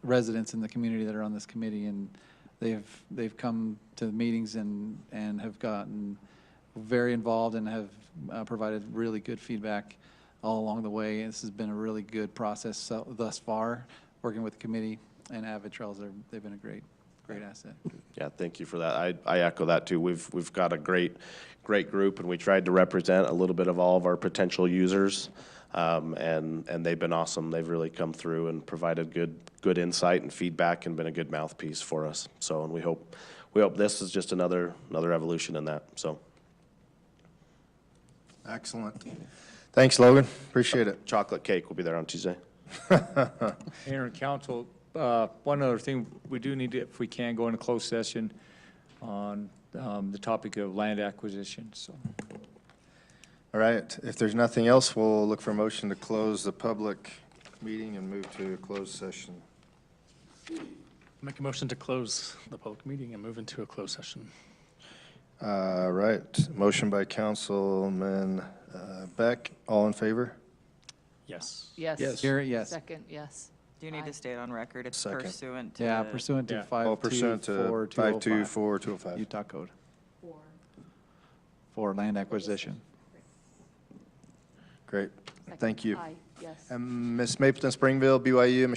residents in the community that are on this committee, and they've come to the meetings and have gotten very involved and have provided really good feedback all along the way. This has been a really good process thus far, working with the committee and Avid Trails. They've been a great asset. Yeah, thank you for that. I echo that too. We've got a great group, and we tried to represent a little bit of all of our potential users, and they've been awesome. They've really come through and provided good insight and feedback, and been a good mouthpiece for us. So, and we hope we hope this is just another evolution in that, so. Excellent. Thanks, Logan. Appreciate it. Chocolate cake will be there on Tuesday. Mayor and council, one other thing, we do need to, if we can, go into closed session on the topic of land acquisition, so. All right, if there's nothing else, we'll look for a motion to close the public meeting and move to a closed session. Make a motion to close the public meeting and move into a closed session. Right, motion by Councilman Beck, all in favor? Yes. Yes. Yes. Garrett, yes. Second, yes. Do you need to state on record? It's Second. pursuant to. Yeah, pursuant to Oh, pursuant to 524-205. 524-205. Utah Code. For land acquisition. Great, thank you. Aye, yes. And Ms. Mapleton, Springville, BYU, Michelle